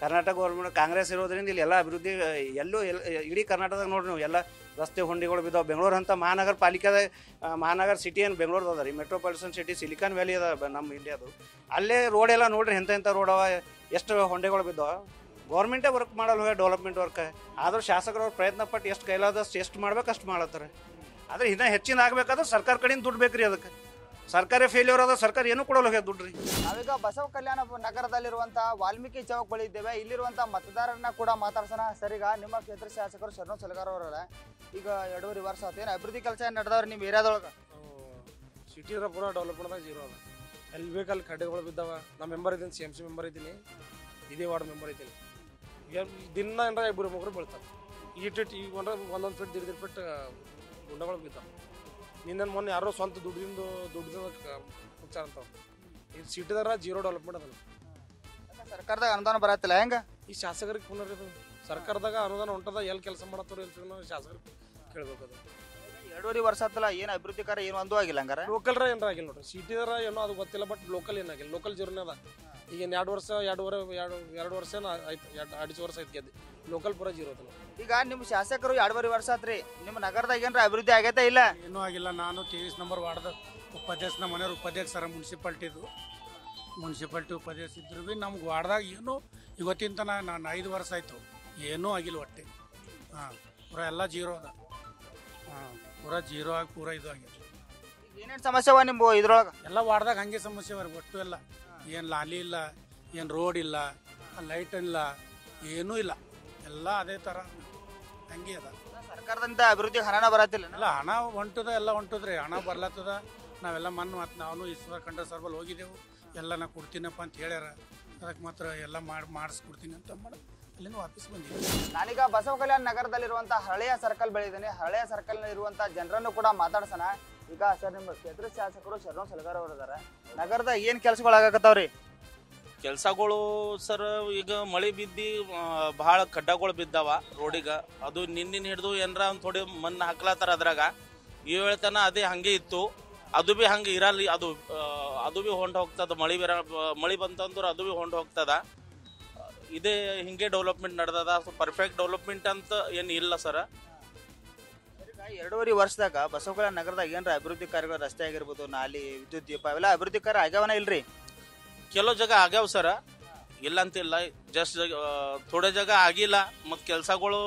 ಕರ್ನಾಟಕ ಗೌರ್ಮೆಂಟ್ ಕಾಂಗ್ರೆಸ್ ಇರೋದ್ರಿಂದ ಇಲ್ಲಿ ಎಲ್ಲ ಅಭಿವೃದ್ಧಿ ಎಲ್ಲೂ ಇಡೀ ಕರ್ನಾಟಕದಾಗ ನೋಡ್ರಿ ನೀವು ಎಲ್ಲ ರಸ್ತೆ ಹೊಂಡಿಗಳು ಬಿದ್ದಾವೆ. ಬೆಂಗಳೂರು ಅಂತ ಮಹಾನಗರ ಪಾಲಿಕೆದ ಮಹಾನಗರ ಸಿಟಿ ಏನು ಬೆಂಗಳೂರು ಅದ ರೀ, ಮೆಟ್ರೋಪಾಲಿಟನ್ ಸಿಟಿ, ಸಿಲಿಕಾನ್ ವ್ಯಾಲಿ ಅದ ನಮ್ಮ ಇಂಡಿಯಾದು. ಅಲ್ಲೇ ರೋಡ್ ಎಲ್ಲ ನೋಡ್ರಿ ಎಂಥ ರೋಡ್ ಅವ, ಎಷ್ಟು ಹೊಂಡೆಗಳು ಬಿದ್ದಾವ. ಗೌರ್ಮೆಂಟೇ ವರ್ಕ್ ಮಾಡಲ್ಲ ಹೋಗಿ ಡೆವಲಪ್ಮೆಂಟ್ ವರ್ಕ್. ಆದ್ರೂ ಶಾಸಕರವ್ರು ಪ್ರಯತ್ನ ಪಟ್ಟು ಎಷ್ಟು ಕೈಲಾದಷ್ಟು ಎಷ್ಟು ಮಾಡ್ಬೇಕು ಅಷ್ಟು ಮಾಡತ್ತಾರೆ. ಆದರೆ ಇನ್ನೂ ಹೆಚ್ಚಿನ ಆಗ್ಬೇಕಾದ್ರೆ ಸರ್ಕಾರ ಕಡೆಯಿಂದ ದುಡ್ಡು ಬೇಕ್ರಿ. ಅದಕ್ಕೆ ಸರ್ಕಾರ ಫೇಲ್ಯೂರ್ ಅದ, ಸರ್ಕಾರ ಏನೂ ಕೊಡಲ್ಲ ಹೋಗ್ಯ ದುಡ್ಡು ರೀ. ನಾವೀಗ ಬಸವ ಕಲ್ಯಾಣ ನಗರದಲ್ಲಿರುವಂತಹ ವಾಲ್ಮೀಕಿ ಚೌಕ್ ಬಳಿ ಇದ್ದೇವೆ. ಇಲ್ಲಿರುವಂತಹ ಮತದಾರರನ್ನ ಕೂಡ ಮಾತಾಡ್ಸೋಣ. ಸರ್, ಈಗ ನಿಮ್ಮ ಕ್ಷೇತ್ರ ಶಾಸಕರು ಶರಣು ಸಲಗಾರ್ ಅವರಲ್ಲ, ಈಗ 2.5 ವರ್ಷ ಆತೇನು ಅಭಿವೃದ್ಧಿ ಕೆಲಸ ಏನು ನಡೆದವ್ರಿ ನಿಮ್ಮ ಏರಿಯಾದೊಳಗೆ? ಸಿಟಿ ಪೂರ ಡೆವಲಪ್ಮೆಂಟ್ದಾಗ ಜೀರೋ ಅದ. ಎಲ್ಲಿ ಬೇಕಲ್ಲಿ ಕಡ್ಡೆಗಳು ಬಿದ್ದಾವ. ನಾ ಮೆಂಬರ್ ಇದ್ದೀನಿ, CMC ಮೆಂಬರ್ ಇದ್ದೀನಿ, ಇದೇ ವಾರ್ಡ್ ಮೆಂಬರ್ ಇದ್ದೀನಿ. ಈಗ ದಿನ ಏನಾರ 2 ಮುಗ್ರು ಬೀಳ್ತಾರೆ. ಈಗ ಒಂದೊಂದು ಫೀಟ್ 1.5 ಫೀಟ್ ಗುಂಡಗಳು ಬಿದ್ದಾವ. ನಿನ್ನ ಮೊನ್ನೆ ಯಾರೋ ಸ್ವಂತ ದುಡ್ಡಿಂದು ಹುಚ್ಚಾರ ಅಂತಾವ. ಇದು ಸಿಟಿದಾರ ಜೀರೋ ಡೆವಲಪ್ಮೆಂಟ್ ಅದಲ್ಲ. ಸರ್ಕಾರದಾಗ ಅನುದಾನ ಬರತ್ತಿಲ್ಲ ಹೆಂಗ? ಈ ಶಾಸಕರಿಗೆ ಪುನರ್ ಇದು ಸರ್ಕಾರದಾಗ ಅನುದಾನ ಹೊಂಟದ ಎಲ್ಲಿ ಕೆಲಸ ಮಾಡತ್ತವ್ರು ಅಂತ ಶಾಸಕರಿಗೆ ಕೇಳ್ಬೇಕು. ಅದು 2.5 ವರ್ಷ ಆತಲ್ಲ, ಏನು ಅಭಿವೃದ್ಧಿ ಕಾರ್ಯ ಏನು ಒಂದೂ ಆಗಿಲ್ಲ ಹಂಗಾರ? ಲೋಕಲ್ರ ಏನಾರ ಆಗಿಲ್ಲ ನೋಡ್ರಿ, ಸಿಟಿದಾರ ಏನೋ ಅದು ಗೊತ್ತಿಲ್ಲ. ಬಟ್ ಲೋಕಲ್ ಏನಾಗಿಲ್ಲ, ಲೋಕಲ್ ಜೀರೋನೇ ಅದ. ಈಗ 2 ವರ್ಷ 2 ವರ್ಷ ಆಯ್ತು, 2 ವರ್ಷ ಆಯ್ತು ಗೆದ್ದು. ಲೋಕಲ್ ಪೂರ ಜೀರೋ ಅದ. ಈಗ ನಿಮ್ಮ ಶಾಸಕರು 2.5 ವರ್ಷ ಆತ್ರಿ, ನಿಮ್ಮ ನಗರದಾಗ ಏನ್ರ ಅಭಿವೃದ್ಧಿ ಆಗೈತೆ ಇಲ್ಲ? ಏನೂ ಆಗಿಲ್ಲ. ನಾನು 23 ನಂಬರ್ ವಾರ್ಡ್ದ ಉಪಾಧ್ಯಕ್ಷ, ನಮ್ಮ ಮನೆಯವ್ರ ಉಪಾಧ್ಯಕ್ಷರ ಮುನ್ಸಿಪಾಲ್ಟಿದು ಉಪಾಧ್ಯಕ್ಷ ಇದ್ರು ಭೀ ನಮ್ಗೆ ವಾರ್ಡ್ದಾಗ ಏನೂ ಇವತ್ತಿನ ತನಕ ನಾನು 5 ವರ್ಷ ಆಯಿತು, ಏನೂ ಆಗಿಲ್ಲ ಒಟ್ಟೆ. ಹಾಂ, ಪೂರ ಎಲ್ಲ ಜೀರೋ ಅದ. ಹಾಂ, ಪೂರ ಜೀರೋ ಆಗಿ ಪೂರ ಇದು ಆಗಿದೆ. ಏನೇನು ಸಮಸ್ಯೆ ಅವ ನಿಮ್ಮ ಇದ್ರೊಳಗೆ? ಎಲ್ಲ ವಾರ್ಡ್ದಾಗ ಹಂಗೆ ಸಮಸ್ಯೆ ಅವ್ರಿಗೆ ಒಟ್ಟು ಎಲ್ಲ. ಏನು ಲಾಲಿ ಇಲ್ಲ, ಏನು ರೋಡ್ ಇಲ್ಲ, ಲೈಟ್ ಇಲ್ಲ, ಏನೂ ಇಲ್ಲ. ಎಲ್ಲ ಅದೇ ಥರ ಹಂಗೆ ಅದ. ಸರ್ಕಾರದಿಂದ ಅಭಿವೃದ್ಧಿ ಹಣನ ಬರತ್ತಿಲ್ಲ? ಎಲ್ಲ ಹಣ ಹೊಂಟದ, ಎಲ್ಲ ಹೊಂಟದ್ರಿ, ಹಣ ಬರ್ಲತ್ತದ. ನಾವೆಲ್ಲ ಮತ್ತು ನಾವು ಈಶ್ವರ ಖಂಡ ಸರ್ಬಲ್ಲಿ ಹೋಗಿದ್ದೆವು. ಎಲ್ಲ ನಾ ಕೊಡ್ತೀನಪ್ಪ ಅಂತ ಹೇಳ್ಯಾರ. ಅದಕ್ಕೆ ಮಾತ್ರ ಎಲ್ಲ ಮಾಡಿಸ್ಕೊಡ್ತೀನಿ ಅಂತ ಮಾಡಿ ಅಲ್ಲಿಂದ ವಾಪಸ್ ಬಂದಿದ್ದೀವಿ. ನಾನೀಗ ಬಸವ ಕಲ್ಯಾಣ ನಗರದಲ್ಲಿರುವಂಥ ಹಳೆಯ ಸರ್ಕಲ್ ಬೆಳೆದಿದ್ದೀನಿ. ಹಳೆಯ ಸರ್ಕಲ್ನಲ್ಲಿರುವಂಥ ಜನರನ್ನು ಕೂಡ ಮಾತಾಡ್ಸೋಣ. ಈಗ ಸರ್, ನಿಮ್ಮ ಕ್ಷೇತ್ರ ಶಾಸಕರು ಶರಣು ಸಲಗಾರ್ ಅವರು ಇದಾರೆ. ನಗರದ ಏನು ಕೆಲಸಗಳು ಆಗಾಕತ್ತಾವ್ರಿ? ಕೆಲಸಗಳು ಸರ್, ಈಗ ಮಳೆ ಬಿದ್ದು ಭಾಳ ಖಡ್ಡಗಳು ಬಿದ್ದಾವ ರೋಡಿಗೆ. ಅದು ನಿನ್ನಿನ ಹಿಡಿದು ಏನಾರ ಒಂದು ಥೋಡಿ ಮಣ್ಣು ಹಾಕ್ಲತ್ತಾರ ಅದ್ರಾಗ. ಈ ವೇಳೆತನ ಅದೇ ಹಂಗೆ ಇತ್ತು, ಅದು ಭೀ ಹಂಗೆ ಇರಲ್ಲ. ಅದು ಭೀ ಹೊಂಡು ಹೋಗ್ತದ. ಮಳೆ ಬಂತಂದ್ರೆ ಅದು ಭೀ ಹೊಂಡು ಹೋಗ್ತದ. ಇದೇ ಹಿಂಗೆ ಡೆವಲಪ್ಮೆಂಟ್ ನಡೆದದ. ಪರ್ಫೆಕ್ಟ್ ಡೆವಲಪ್ಮೆಂಟ್ ಅಂತ ಏನು ಇಲ್ಲ ಸರ್. 2.5 ವರ್ಷದಾಗ ಬಸವ ಕಲ್ಯಾಣ ನಗರದಾಗ ಏನ್ರ ಅಭಿವೃದ್ಧಿ ಕಾರ್ಯಗಳು, ರಸ್ತೆ ಆಗಿರ್ಬೋದು, ನಾಲಿ, ವಿದ್ಯುತ್ ದೀಪ, ಅವೆಲ್ಲ ಅಭಿವೃದ್ಧಿ ಕಾರ್ಯ ಆಗ್ಯಾವನ ಇಲ್ರಿ? ಕೆಲವು ಜಾಗ ಆಗ್ಯಾವ ಸರ, ಇಲ್ಲ ಅಂತಿಲ್ಲ. ಜಸ್ಟ್ ಥೋಡೆ ಜಾಗ ಆಗಿಲ್ಲ. ಮತ್ತು ಕೆಲಸಗಳು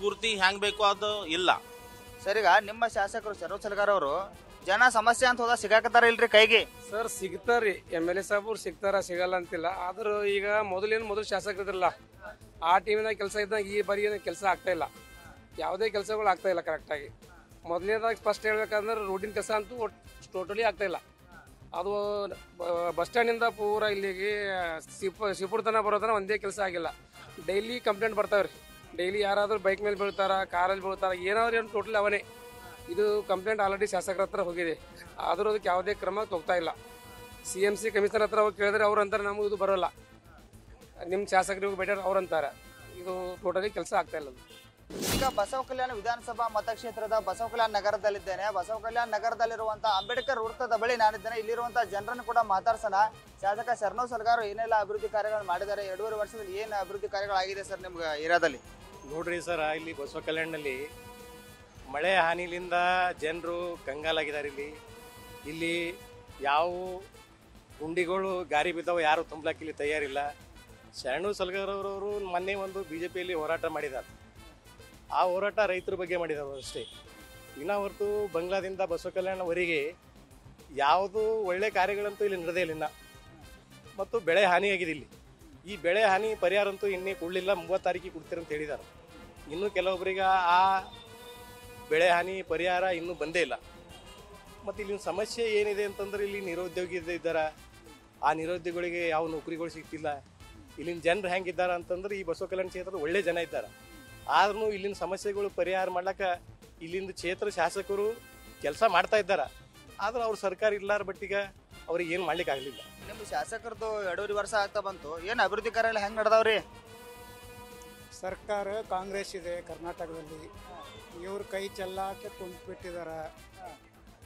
ಪೂರ್ತಿ ಹೆಂಗೆ ಬೇಕು ಅದು ಇಲ್ಲ. ಸರಿಗ ನಿಮ್ಮ ಶಾಸಕರು ಶರಣು ಸಲಗಾರ್ ಅವರು ಜನ ಸಮಸ್ಯೆ ಅಂತ ಹೋದ ಸಿಗಾಕತ್ತಾರ ಇಲ್ರಿ ಕೈಗೆ? ಸರ್ ಸಿಗ್ತಾರ್ರಿ, MLA ಸಾಹೇಬ್ರು ಸಿಗ್ತಾರ, ಸಿಗಲ್ಲ ಅಂತಿಲ್ಲ. ಆದ್ರೂ ಈಗ ಮೊದಲು ಶಾಸಕರು ಇದ್ರಲ್ಲ, ಆ ಟೀಮಿನಾಗ ಕೆಲಸ ಇದ್ದಾಗ ಈ ಬಾರಿ ಕೆಲಸ ಆಗ್ತಾ ಇಲ್ಲ. ಯಾವುದೇ ಕೆಲಸಗಳು ಆಗ್ತಾ ಇಲ್ಲ ಕರೆಕ್ಟಾಗಿ. ಮೊದಲನೇದಾಗಿ ಫಸ್ಟ್ ಹೇಳ್ಬೇಕಂದ್ರೆ ರೋಡಿನ ಕೆಲಸ ಅಂತೂ ಟೋಟಲಿ ಆಗ್ತಾ ಇಲ್ಲ. ಅದು ಬಸ್ ಸ್ಟ್ಯಾಂಡಿಂದ ಪೂರ ಇಲ್ಲಿಗೆ ಸಿಪುರ್ ತನಕ ಬರೋತನ ಒಂದೇ ಕೆಲಸ ಆಗಿಲ್ಲ. ಡೈಲಿ ಕಂಪ್ಲೇಂಟ್ ಬರ್ತಾವ್ರಿ. ಡೈಲಿ ಯಾರಾದರೂ ಬೈಕ್ ಮೇಲೆ ಬೀಳ್ತಾರ, ಕಾರಲ್ಲಿ ಬೀಳ್ತಾರ, ಏನಾದ್ರು ಏನು ಟೋಟಲಿ ಅವನೇ. ಇದು ಕಂಪ್ಲೇಂಟ್ ಆಲ್ರೆಡಿ ಶಾಸಕರ ಹತ್ರ ಹೋಗಿದೆ, ಆದರೂ ಅದಕ್ಕೆ ಯಾವುದೇ ಕ್ರಮ ತಗೋತಾ ಇಲ್ಲ. CMC ಕಮಿಷನರ್ ಹತ್ರ ಹೋಗಿ ಕೇಳಿದ್ರೆ ಅವ್ರು ಅಂತಾರೆ ನಮಗೆ ಇದು ಬರೋಲ್ಲ, ನಿಮ್ಮ ಶಾಸಕರಿಗೆ ಬೆಟರ್ ಅವ್ರು ಅಂತಾರೆ. ಇದು ಟೋಟಲಿ ಕೆಲಸ ಆಗ್ತಾ ಇಲ್ಲ. ಈಗ ಬಸವ ಕಲ್ಯಾಣ ವಿಧಾನಸಭಾ ಮತಕ್ಷೇತ್ರದ ಬಸವ ಕಲ್ಯಾಣ ನಗರದಲ್ಲಿದ್ದೇನೆ. ಬಸವ ಕಲ್ಯಾಣ ನಗರದಲ್ಲಿರುವಂತಹ ಅಂಬೇಡ್ಕರ್ ವೃತ್ತದ ಬಳಿ ನಾನಿದ್ದೇನೆ. ಇಲ್ಲಿರುವಂತಹ ಜನರನ್ನು ಕೂಡ ಮಾತಾಡ್ಸೋಣ. ಶಾಸಕ ಶರಣು ಸಲಗಾರ್ ಏನೆಲ್ಲ ಅಭಿವೃದ್ಧಿ ಕಾರ್ಯಗಳು ಮಾಡಿದ್ದಾರೆ, 2.5 ವರ್ಷದಲ್ಲಿ ಏನು ಅಭಿವೃದ್ಧಿ ಕಾರ್ಯಗಳಾಗಿದೆ ಸರ್ ನಿಮ್ಗೆ ಏರಿಯಾದಲ್ಲಿ? ನೋಡ್ರಿ ಸರ್, ಇಲ್ಲಿ ಬಸವ ಕಲ್ಯಾಣದಲ್ಲಿ ಮಳೆ ಹಾನಿಲಿಂದ ಜನರು ಕಂಗಾಲಾಗಿದ್ದಾರೆ. ಇಲ್ಲಿ ಯಾವ ಗುಂಡಿಗಳು ಗಾರಿ ಬಿದ್ದಾವೆ ಯಾರು ತುಂಬಲಾಕ ಇಲ್ಲಿ ತಯಾರಿಲ್ಲ. ಶರಣು ಸಲಗಾರ್ ಅವರು ಮೊನ್ನೆ ಒಂದು BJPಯಲ್ಲಿ ಹೋರಾಟ ಮಾಡಿದ್ದಾರೆ. ಆ ಹೋರಾಟ ರೈತರ ಬಗ್ಗೆ ಮಾಡಿದ್ದಾರೆ ಅಷ್ಟೇ. ಇನ್ನ ಹೊರತು ಬಂಗ್ಲಾದಿಂದ ಬಸವ ಕಲ್ಯಾಣವರೆಗೆ ಯಾವುದು ಒಳ್ಳೆ ಕಾರ್ಯಗಳಂತೂ ಇಲ್ಲಿ ನಡೆದೇ ಇಲ್ಲ. ಮತ್ತು ಬೆಳೆ ಹಾನಿಯಾಗಿದೆ ಇಲ್ಲಿ. ಈ ಬೆಳೆ ಹಾನಿ ಪರಿಹಾರ ಅಂತೂ ಇನ್ನೇ ಕೊಡಲಿಲ್ಲ, 30 ತಾರೀಕಿಗೆ ಕೊಡ್ತೀರ ಅಂತ ಹೇಳಿದ್ದಾರೆ. ಇನ್ನೂ ಕೆಲವೊಬ್ಬರಿಗೆ ಆ ಬೆಳೆ ಹಾನಿ ಪರಿಹಾರ ಇನ್ನೂ ಬಂದೇ ಇಲ್ಲ. ಮತ್ತು ಇಲ್ಲಿನ ಸಮಸ್ಯೆ ಏನಿದೆ ಅಂತಂದ್ರೆ ಇಲ್ಲಿ ನಿರುದ್ಯೋಗಿ ಇದ್ದಾರೆ. ಆ ನಿರುದ್ಯೋಗಿಗಳಿಗೆ ಯಾವ ನೌಕರಿಗಳು ಸಿಗ್ತಿಲ್ಲ. ಇಲ್ಲಿನ ಜನರು ಹೆಂಗಿದ್ದಾರೆ ಅಂತಂದ್ರೆ ಈ ಬಸವ ಕಲ್ಯಾಣ ಕ್ಷೇತ್ರದ ಒಳ್ಳೆ ಜನ ಇದ್ದಾರೆ. ಆದ್ರೂ ಇಲ್ಲಿನ ಸಮಸ್ಯೆಗಳು ಪರಿಹಾರ ಮಾಡ್ಲಿಕ್ಕೆ ಇಲ್ಲಿಂದ ಕ್ಷೇತ್ರ ಶಾಸಕರು ಕೆಲಸ ಮಾಡ್ತಾ ಇದ್ದಾರೆ. ಆದ್ರೆ ಅವ್ರ ಸರ್ಕಾರ ಇಲ್ಲಾರ ಬಟ್ಟಿಗ ಅವ್ರಿಗೆ ಏನು ಮಾಡ್ಲಿಕ್ಕೆ ಆಗಲಿಲ್ಲ. ನಿಮ್ಮ ಶಾಸಕರದ್ದು 2.5 ವರ್ಷ ಆಗ್ತಾ ಬಂತು, ಏನು ಅಭಿವೃದ್ಧಿ ಕಾರ್ಯ ಎಲ್ಲ ಹೆಂಗೆ ನಡೆದವ್ರಿ? ಸರ್ಕಾರ ಕಾಂಗ್ರೆಸ್ ಇದೆ ಕರ್ನಾಟಕದಲ್ಲಿ. ಇವ್ರ ಕೈ ಚೆಲ್ಲಾಕೆ ತುಂಬಿಬಿಟ್ಟಿದ್ದಾರೆ.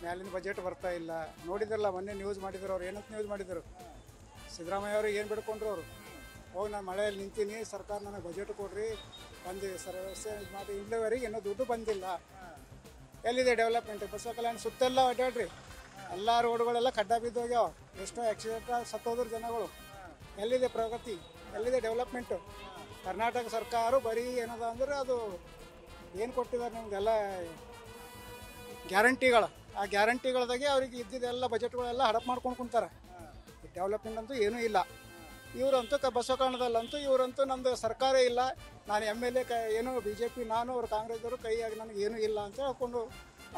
ಮ್ಯಾಲಿನ ಬಜೆಟ್ ಬರ್ತಾ ಇಲ್ಲ. ನೋಡಿದ್ರಲ್ಲ ಮೊನ್ನೆ ನ್ಯೂಸ್ ಮಾಡಿದ್ರು. ಅವ್ರು ಏನಂತ ನ್ಯೂಸ್ ಮಾಡಿದರು? ಸಿದ್ದರಾಮಯ್ಯ ಅವರು ಏನು ಬಿಡ್ಕೊಂಡ್ರು, ಅವರು ಹೋಗಿ ನಾನು ಮಳೆಯಲ್ಲಿ ನಿಂತೀನಿ, ಸರ್ಕಾರ ನನಗೆ ಬಜೆಟ್ ಕೊಡ್ರಿ, ಬಂದು ಸರ್ವಸ್ಯ ಇದು ಮಾಡಿ. ಇಲ್ಲಿವರೆಗೆ ಇನ್ನೂ ದುಡ್ಡು ಬಂದಿಲ್ಲ. ಎಲ್ಲಿದೆ ಡೆವಲಪ್ಮೆಂಟ್? ಬಸವ ಕಲ್ಯಾಣ ಸುತ್ತೆಲ್ಲ ಅಡ್ಡಾಡ್ರಿ, ಎಲ್ಲ ರೋಡ್ಗಳೆಲ್ಲ ಖಡ್ಡ ಬಿದ್ದೋಗ್ಯಾವ. ಎಷ್ಟೋ ಆಕ್ಸಿಡೆಂಟ್ ಸತ್ತೋದ್ರ ಜನಗಳು. ಎಲ್ಲಿದೆ ಪ್ರಗತಿ? ಎಲ್ಲಿದೆ ಡೆವಲಪ್ಮೆಂಟು? ಕರ್ನಾಟಕ ಸರ್ಕಾರ ಬರೀ ಏನದ ಅಂದ್ರೆ ಅದು ಏನು ಕೊಟ್ಟಿದ್ದಾರೆ ನಿಮ್ಗೆಲ್ಲ ಗ್ಯಾರಂಟಿಗಳು. ಆ ಗ್ಯಾರಂಟಿಗಳದಾಗೆ ಅವ್ರಿಗೆ ಇದ್ದಿದ್ದೆಲ್ಲ ಬಜೆಟ್ಗಳೆಲ್ಲ ಹಡಪ್ ಮಾಡ್ಕೊಂಡು ಕುಂತಾರೆ. ಡೆವಲಪ್ಮೆಂಟ್ ಅಂತೂ ಏನೂ ಇಲ್ಲ. ಇವರಂತೂ ಬಸವ ಕಲ್ಯಾಣದಲ್ಲಂತೂ ಇವರಂತೂ ನಮ್ಮದು ಸರ್ಕಾರ ಇಲ್ಲ, ನಾನು MLA ಏನು BJP, ನಾನು ಅವ್ರು ಕಾಂಗ್ರೆಸ್ದವರು ಕೈಯಾಗಿ ನನಗೆ ಏನೂ ಇಲ್ಲ ಅಂತ ಹೇಳ್ಕೊಂಡು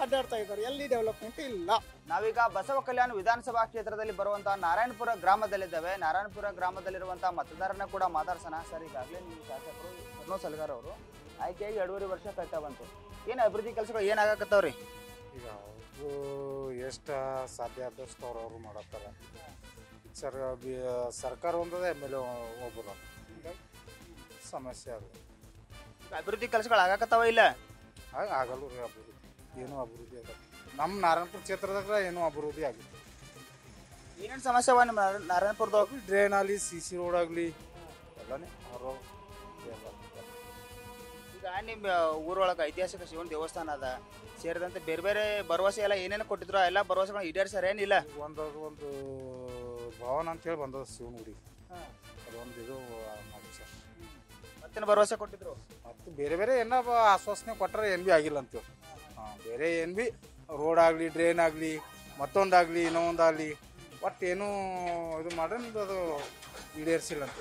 ಅಡ್ಡಾಡ್ತಾ ಇದ್ದಾರೆ. ಎಲ್ಲಿ ಡೆವಲಪ್ಮೆಂಟ್ ಇಲ್ಲ. ನಾವೀಗ ಬಸವ ಕಲ್ಯಾಣ ವಿಧಾನಸಭಾ ಕ್ಷೇತ್ರದಲ್ಲಿ ಬರುವಂತಹ ನಾರಾಯಣಪುರ ಗ್ರಾಮದಲ್ಲಿದ್ದೇವೆ. ನಾರಾಯಣಪುರ ಗ್ರಾಮದಲ್ಲಿರುವಂತಹ ಮತದಾರನ ಕೂಡ ಮಾತಾಡ್ಸೋಣ. ಸರ್, ಈಗಾಗಲೇ ನಿಮ್ಮ ಶಾಸಕರು ಶರಣು ಸಲಗಾರ್ ಅವರು ಆಯ್ಕೆಯಾಗಿ 2.5 ವರ್ಷ ಕಟ್ಟ ಬಂತು. ಏನು ಅಭಿವೃದ್ಧಿ ಕೆಲಸಗಳು ಏನು ಆಗಾಕತ್ತಾವ್ರಿ? ಈಗ ಅವ್ರು ಎಷ್ಟು ಸಾಧ್ಯ ಆದಷ್ಟು ಅವ್ರವ್ರು ಮಾಡತ್ತಾರ. ಸರ್ಕಾರ ಒಂದದ ಎಮ್.ಎಲ್.ಎ ಒಬ್ಬರು, ಹಿಂಗಾಗಿ ಸಮಸ್ಯೆ ಅದು. ಅಭಿವೃದ್ಧಿ ಕೆಲಸಗಳು ಆಗಾಕತ್ತಾವ ಇಲ್ಲ? ಆಗಲ್ಲ ರೀ ಅಭಿವೃದ್ಧಿ, ಏನೂ ಅಭಿವೃದ್ಧಿ ಆಗಲ್ಲ. ನಮ್ಮ ನಾರಾಯಣಪುರ ಕ್ಷೇತ್ರದಾಗ ಏನೂ ಅಭಿವೃದ್ಧಿ ಆಗಿಲ್ಲ. ಏನೇನು ಸಮಸ್ಯೆ ಅವ ನಿಮ್ಮ ನಾರಾಯಣಪುರದೊಳಗೆ? ಡ್ರೈನ್ ಆಗಲಿ, CC ರೋಡ್ ಆಗಲಿ ಎಲ್ಲನೇ ಅವರು ಎಲ್ಲ. ಈಗ ನಿಮ್ಮ ಊರೊಳಗೆ ಐತಿಹಾಸಿಕ ಶಿವನ ದೇವಸ್ಥಾನ ಅದ ಸೇರಿದಂತೆ ಬೇರೆ ಬೇರೆ ಭರವಸೆ ಎಲ್ಲ ಏನೇನು ಕೊಟ್ಟಿದ್ರು ಎಲ್ಲ ಭರವಸೆಗಳು ಈಡೇರಿಸ್ಯಾರ ಏನಿಲ್ಲ? ಒಂದು ಭವನ ಅಂತೇಳಿ ಬಂದದ ಶಿವನ ಗುಡಿ, ಅದೊಂದು ಇದು ಮಾಡಿ ಸರ್. ಮತ್ತೇನು ಭರವಸೆ ಕೊಟ್ಟಿದ್ರು? ಮತ್ತು ಬೇರೆ ಬೇರೆ ಏನೋ ಆಶ್ವಾಸನೆ ಕೊಟ್ಟರೆ ಏನು ಭೀ ಆಗಿಲ್ಲ ಅಂತೇಳಿ. ಬೇರೆ ಏನು ಭೀ ರೋಡ್ ಆಗಲಿ, ಡ್ರೈನ್ ಆಗಲಿ, ಮತ್ತೊಂದಾಗಲಿ, ಇನ್ನೊಂದಾಗಲಿ ಒಟ್ಟು ಏನೂ ಇದು ಮಾಡ್ರೆ ಅದು ಈಡೇರಿಸಿಲ್ಲ ಅಂತ.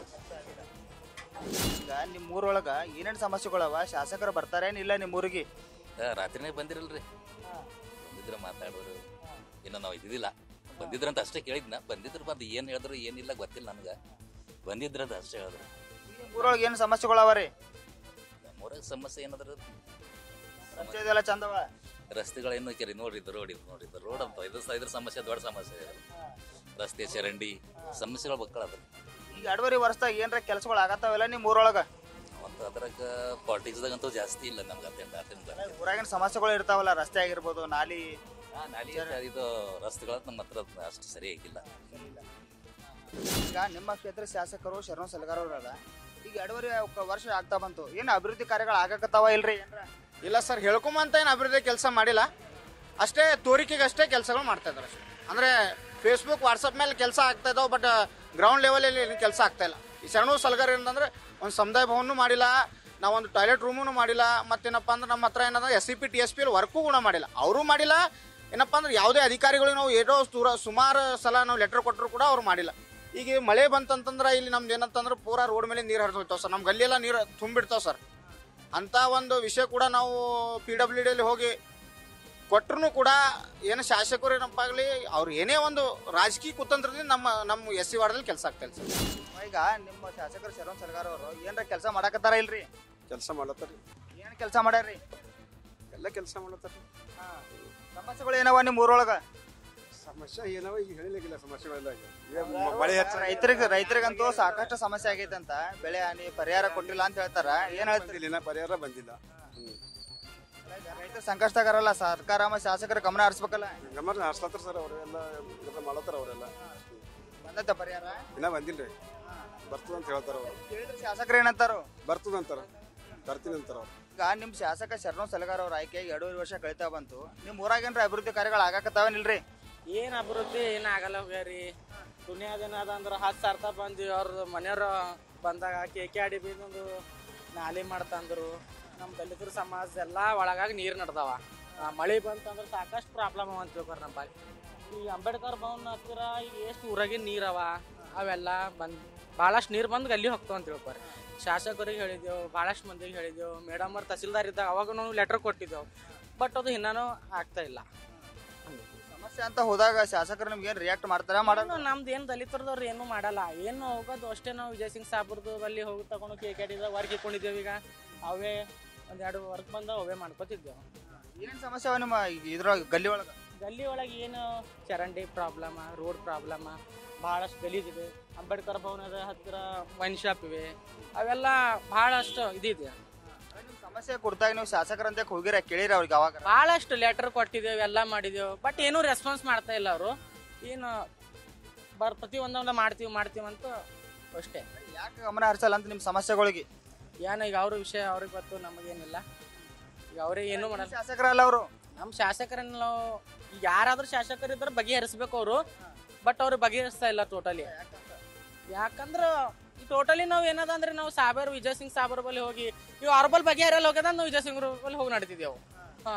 ಈಗ ನಿಮ್ಮ ಊರೊಳಗೆ ಏನೇನು ಸಮಸ್ಯೆಗಳವ? ಶಾಸಕರು ಬರ್ತಾರೇನಿಲ್ಲ ನಿಮ್ಮ ಊರಿಗೆ? ರಾತ್ರಿನೇ ಬಂದಿರಲ್ರಿ, ಬಂದಿದ್ರೆ ಮಾತಾಡೋರು. ಇನ್ನು ನಾವು ಇದ್ದಿದ್ದಿಲ್ಲ, ಬಂದಿದ್ರಂತ ಅಷ್ಟೇ ಕೇಳಿದ್ನ. ಬಂದಿದ್ರು ಬಂದು ಏನು ಹೇಳಿದ್ರು ಏನಿಲ್ಲ ಗೊತ್ತಿಲ್ಲ ನನಗೆ. ಬಂದಿದ್ರಂತ ಅಷ್ಟೇ ಹೇಳಿದ್ರು. ಊರೊಳಗೆ ಏನು ಸಮಸ್ಯೆಗಳವ ರೀ? ನಮ್ಮೂರಾಗ ಸಮಸ್ಯೆ ಏನಾದ್ರು ಪಂಚಾಯತ್ ಚಂದವ? ರಸ್ತೆಗಳೇನು ಕೇರಿ ನೋಡಿದ್ರು ರೋಡ್ ಅಂತ ಇದ್ರ ಸಮಸ್ಯೆ ದೊಡ್ಡ ಸಮಸ್ಯೆ. ರಸ್ತೆ ಚರಂಡಿ ಸಮಸ್ಯೆಗಳು ಬಕ್ಕಳದ. ಈಗ 2.5 ವರ್ಷದಾಗ ಏನ್ರ ಕೆಲಸಗಳು ಆಗತ್ತಾವಿಲ್ಲ ನಿಮ್ಮ ಊರೊಳಗೆ? ಮತ್ತು ಅದ್ರಾಗ ಪಾಲಿಟಿಕ್ಸ್ದಾಗಂತೂ ಜಾಸ್ತಿ ಇಲ್ಲ ನಮ್ಗೆ ಅಂತ. ಊರಾಗಿನ ಸಮಸ್ಯೆಗಳು ಇರ್ತಾವಲ್ಲ, ರಸ್ತೆ ಆಗಿರ್ಬೋದು, ನಾಲಿ ಇದು ರಸ್ತೆಗಳ ನಮ್ಮ ಹತ್ರ ಅಷ್ಟು ಸರಿ ಆಗಿಲ್ಲ. ಈಗ ನಿಮ್ಮ ಕ್ಷೇತ್ರ ಶಾಸಕರು ಶರಣು ಸಲಗಾರ್ ಅವರಲ್ಲ, ಈಗ 2.5 ವರ್ಷ ಆಗ್ತಾ ಬಂತು, ಏನು ಅಭಿವೃದ್ಧಿ ಕಾರ್ಯಗಳು ಆಗಕತ್ತಾವ ಇಲ್ರಿ? ಇಲ್ಲ ಸರ್, ಹೇಳ್ಕೊಂಬಂತ ಏನು ಅಭಿವೃದ್ಧಿ ಕೆಲಸ ಮಾಡಿಲ್ಲ, ಅಷ್ಟೇ ತೋರಿಕೆಗೆ ಅಷ್ಟೇ ಕೆಲಸಗಳು ಮಾಡ್ತಾ ಇದ್ದಾರೆ ಅಷ್ಟೇ. ಅಂದರೆ ಫೇಸ್ಬುಕ್ ವಾಟ್ಸಪ್ ಮೇಲೆ ಕೆಲಸ ಆಗ್ತಾ ಇದಾವೆ, ಬಟ್ ಗ್ರೌಂಡ್ ಲೆವೆಲಲ್ಲಿ ಏನು ಕೆಲಸ ಆಗ್ತಾ ಇಲ್ಲ. ಈ ಶರಣು ಸಲಗಾರ್ ಏನಂದ್ರೆ ಒಂದು ಸಮುದಾಯ ಭವನೂ ಮಾಡಿಲ್ಲ, ನಾವೊಂದು ಟಾಯ್ಲೆಟ್ ರೂಮೂ ಮಾಡಿಲ್ಲ, ಮತ್ತೇನಪ್ಪ ಅಂದ್ರೆ ನಮ್ಮ ಹತ್ರ ಏನಂದ್ರೆ SCP TSP ವರ್ಕು ಕೂಡ ಮಾಡಿಲ್ಲ, ಅವರೂ ಮಾಡಿಲ್ಲ. ಏನಪ್ಪ ಅಂದ್ರೆ ಯಾವುದೇ ಅಧಿಕಾರಿಗಳು ನಾವು ಏನೋ ಸುಮಾರು ಸಲ ನಾವು ಲೆಟರ್ ಕೊಟ್ಟರು ಕೂಡ ಅವ್ರು ಮಾಡಿಲ್ಲ. ಈಗ ಮಳೆ ಬಂತಂತಂದ್ರೆ ಇಲ್ಲಿ ನಮ್ದು ಏನಂತಂದ್ರೆ ಪೂರಾ ರೋಡ್ ಮೇಲೆ ನೀರು ಹರಿದು ಹೋಗ್ತಾವೆ ಸರ್, ನಮ್ಮ ಗಲ್ಲಿಯೆಲ್ಲ ನೀರು ತುಂಬಿಡ್ತಾವೆ ಸರ್. ಅಂಥ ಒಂದು ವಿಷಯ ಕೂಡ ನಾವು PWDಯಲ್ಲಿ ಹೋಗಿ ಕೊಟ್ಟರು ಕೂಡ ಏನು ಶಾಸಕರು ಏನಪ್ಪ ಆಗಲಿ ಅವ್ರು ಏನೇ ಒಂದು ರಾಜಕೀಯ ಕುತಂತ್ರದಿಂದ ನಮ್ಮ SC ವಾರ್ಡದಲ್ಲಿ ಕೆಲಸ ಆಗ್ತಾ ಇಲ್ಲ ಸರ್. ಈಗ ನಿಮ್ಮ ಶಾಸಕರು ಶರಣು ಸಲಗಾರ್ ಅವರು ಏನಾರ ಕೆಲಸ ಮಾಡಕತ್ತಾರ ಇಲ್ರಿ? ಕೆಲಸ ಮಾಡತ್ತಾರ್ರಿ. ಏನು ಕೆಲಸ ಮಾಡ್ಯಾರ್ರಿ? ಎಲ್ಲ ಕೆಲಸ ಮಾಡತ್ತಾರ್ರಿ. ಸಮಸ್ಯೆಗಳು ಏನವ ನಿಮ್ಮ ಊರೊಳಗೆ? ಸಮಸ್ಯೆ ಏನವ ಈಗ ಹೇಳಿಲ್ಲ, ಸಮಸ್ಯೆಗಳೆಲ್ಲ ರೈತರಿಗಂತೂ ಸಾಕಷ್ಟು ಸಮಸ್ಯೆ ಆಗೈತೆ ಅಂತ. ಬೆಳೆ ಹಾನಿ ಪರಿಹಾರ ಕೊಟ್ಟಿಲ್ಲ ಅಂತ ಹೇಳ್ತಾರ, ಏನ್ ಹೇಳ್ತೀರಿ? ಪರಿಹಾರ ಬಂದಿಲ್ಲ. ರೈತರ ಸಂಕಷ್ಟಗಾರಲ್ಲ, ಸರ್ಕಾರ ಮತ್ತು ಶಾಸಕರ ಗಮನ ಹರಿಸ್ಬೇಕಲ್ಲ? ಗಮನ ಹರಿಸ್ಲತ್ತಾರ ಸರ್, ಅವರೆಲ್ಲ ಮಾಡತ್ತಾರ. ಅವರೆಲ್ಲ ಬಂದತ್ತ ಪರಿಹಾರ? ಇನ್ನ ಬಂದಿಲ್ರಿ, ಬರ್ತದಂತ ಹೇಳ್ತಾರ ಅವ್ರು. ಕೇಳಿದ್ರೆ ಶಾಸಕರು ಏನಂತಾರ? ಬರ್ತದಂತಾರ, ಬರ್ತೀನಿ ಅಂತಾರ ಅವ್ರು. ಈಗ ನಿಮ್ಮ ಶಾಸಕ ಶರಣು ಸಲಗಾರ್ ಅವ್ರ ಆಯ್ಕೆಗೆ 2.5 ವರ್ಷ ಕಳಿತಾ ಬಂತು, ನಿಮ್ಮ ಊರಾಗೇನ್ರ ಅಭಿವೃದ್ಧಿ ಕಾರ್ಯಗಳು ಆಗಾಕತ್ತಾವನಿಲ್ರಿ? ಏನು ಅಭಿವೃದ್ಧಿ ಏನು ಆಗಲ್ಲ ಹೋಗ್ಯಾರಿ. ದುನಿಯಾದೇನ ಅದ ಅಂದ್ರೆ 10 ಸಾವಿರ ಬಂದು ಅವ್ರದ್ದು ಮನೆಯವ್ರು ಬಂದಾಗ KKRDB ನಾಲಿ ಮಾಡ್ತಂದ್ರು. ನಮ್ಮ ದಲಿತರ ಸಮಾಜ ಎಲ್ಲ ಒಳಗಾಗಿ ನೀರು ನಡ್ದಾವ. ಮಳೆ ಬಂತಂದ್ರೆ ಸಾಕಷ್ಟು ಪ್ರಾಬ್ಲಮ್ ಅವ ಅಂತ ತಿಳ್ಕೊರಿ. ನಮ್ಮ ಈ ಅಂಬೇಡ್ಕರ್ ಭವನ ಹತ್ತಿರ ಈಗ ಎಷ್ಟು ಊರಾಗಿನ ನೀರವ, ಅವೆಲ್ಲ ಭಾಳಷ್ಟು ನೀರು ಬಂದು ಗಲ್ಲಿ ಹೋಗ್ತಾವ ಅಂತ ತಿಳ್ಕೊರಿ. ಶಾಸಕರಿಗೆ ಹೇಳಿದೆವು, ಭಾಳಷ್ಟು ಮಂದಿಗೆ ಹೇಳಿದೆವು, ಮೇಡಮ್ ಅವ್ರು ತಹಸೀಲ್ದಾರ್ ಇದ್ದಾಗ ಅವಾಗ ನಾವು ಲೆಟರ್ ಕೊಟ್ಟಿದ್ದೆವು, ಬಟ್ ಅದು ಇನ್ನೂ ಆಗ್ತಾ ಇಲ್ಲ. ಸಮಸ್ಯೆ ಅಂತ ಹೋದಾಗ ಶಾಸಕರು ನಿಮ್ಗೆ ಏನು ರಿಯಾಕ್ಟ್ ಮಾಡ್ತಾರ? ಮಾಡೋದು ನಮ್ದು ಏನು ದಲಿತರದವ್ರು ಏನು ಮಾಡಲ್ಲ, ಏನು ಹೋಗೋದು ಅಷ್ಟೇ. ನಾವು ವಿಜಯ್ ಸಿಂಗ್ ಸಾಬ್ರದ್ದು ಅಲ್ಲಿ ಹೋಗಿ ತಗೊಂಡು KKRDB ವರ್ಕ್ ಇಟ್ಕೊಂಡಿದ್ದೇವೆ. ಈಗ ಅವೇ 1-2 ವರ್ಕ್ ಬಂದ ಅವೇ ಮಾಡ್ಕೊತಿದ್ದೇವೆ. ಏನೇನು ಸಮಸ್ಯೆ ಅವ ನಿಮ್ಮ ಇದ್ರೊಳಗೆ ಗಲ್ಲಿ ಒಳಗೆ? ಗಲ್ಲಿ ಒಳಗೆ ಏನು ಚರಂಡಿ ಪ್ರಾಬ್ಲಮ, ರೋಡ್ ಪ್ರಾಬ್ಲಮ, ಭಾಳಷ್ಟು ಗಲೀಜಿದೆ. ಅಂಬೇಡ್ಕರ್ ಭವನದ ಹತ್ತಿರ ವೈನ್ ಶಾಪ್ ಇವೆ, ಅವೆಲ್ಲ ಭಾಳಷ್ಟು ಇದಿದೆ. ಸಮಸ್ಯೆ ಕೊಡ್ತಾಗ ನೀವು ಶಾಸಕರಂತೆ ಹೋಗಿರ ಕೇಳಿರಿ ಅವ್ರಿಗೆ? ಅವಾಗ ಭಾಳಷ್ಟು ಲೆಟರ್ ಕೊಟ್ಟಿದ್ದೇವೆ, ಎಲ್ಲ ಮಾಡಿದೆವು, ಬಟ್ ಏನೂ ರೆಸ್ಪಾನ್ಸ್ ಮಾಡ್ತಾ ಇಲ್ಲ ಅವರು. ಏನು ಪ್ರತಿ ಒಂದೊಂದು ಮಾಡ್ತೀವಿ ಅಂತ ಅಷ್ಟೇ. ಯಾಕೆ ಗಮನ ಹರಿಸಲ್ಲ ಅಂತ ನಿಮ್ಮ ಸಮಸ್ಯೆಗಳಿಗೆ? ಏನು ಈಗ ಅವ್ರ ವಿಷಯ ಅವ್ರಿಗೆ ಗೊತ್ತು, ನಮಗೇನಿಲ್ಲ. ಈಗ ಅವರೇ ಏನೂ ಮಾಡಲ್ಲ. ಶಾಸಕರಲ್ಲ ಅವರು? ನಮ್ಮ ಶಾಸಕರನ್ನ ನಾವು ಈಗ ಯಾರಾದ್ರೂ ಶಾಸಕರು ಇದ್ರೆ ಬಗೆಹರಿಸ್ಬೇಕು ಅವರು, ಬಟ್ ಅವ್ರು ಬಗೆಹರಿಸ್ತಾ ಇಲ್ಲ ಟೋಟಲಿ. ಯಾಕಂದ್ರೆ ಈ ಟೋಟಲಿ ನಾವು ಏನದ ಅಂದ್ರೆ ನಾವು ಸಾಬರ್ ವಿಜಯ್ ಸಿಂಗ್ ಸಾಬರ್ ಬಳಿ ಹೋಗಿ ಇವ್ ಅವ್ರ ಬಲ್ ಬಗೆಹರಿಯಲ್ಲ ಹೋಗ್ಯದ, ನಾವು ವಿಜಯ್ ಸಿಂಗ್ ಬಲ್ಲಿ ಹೋಗಿ ನಡೀತಿದ್ದೆವು.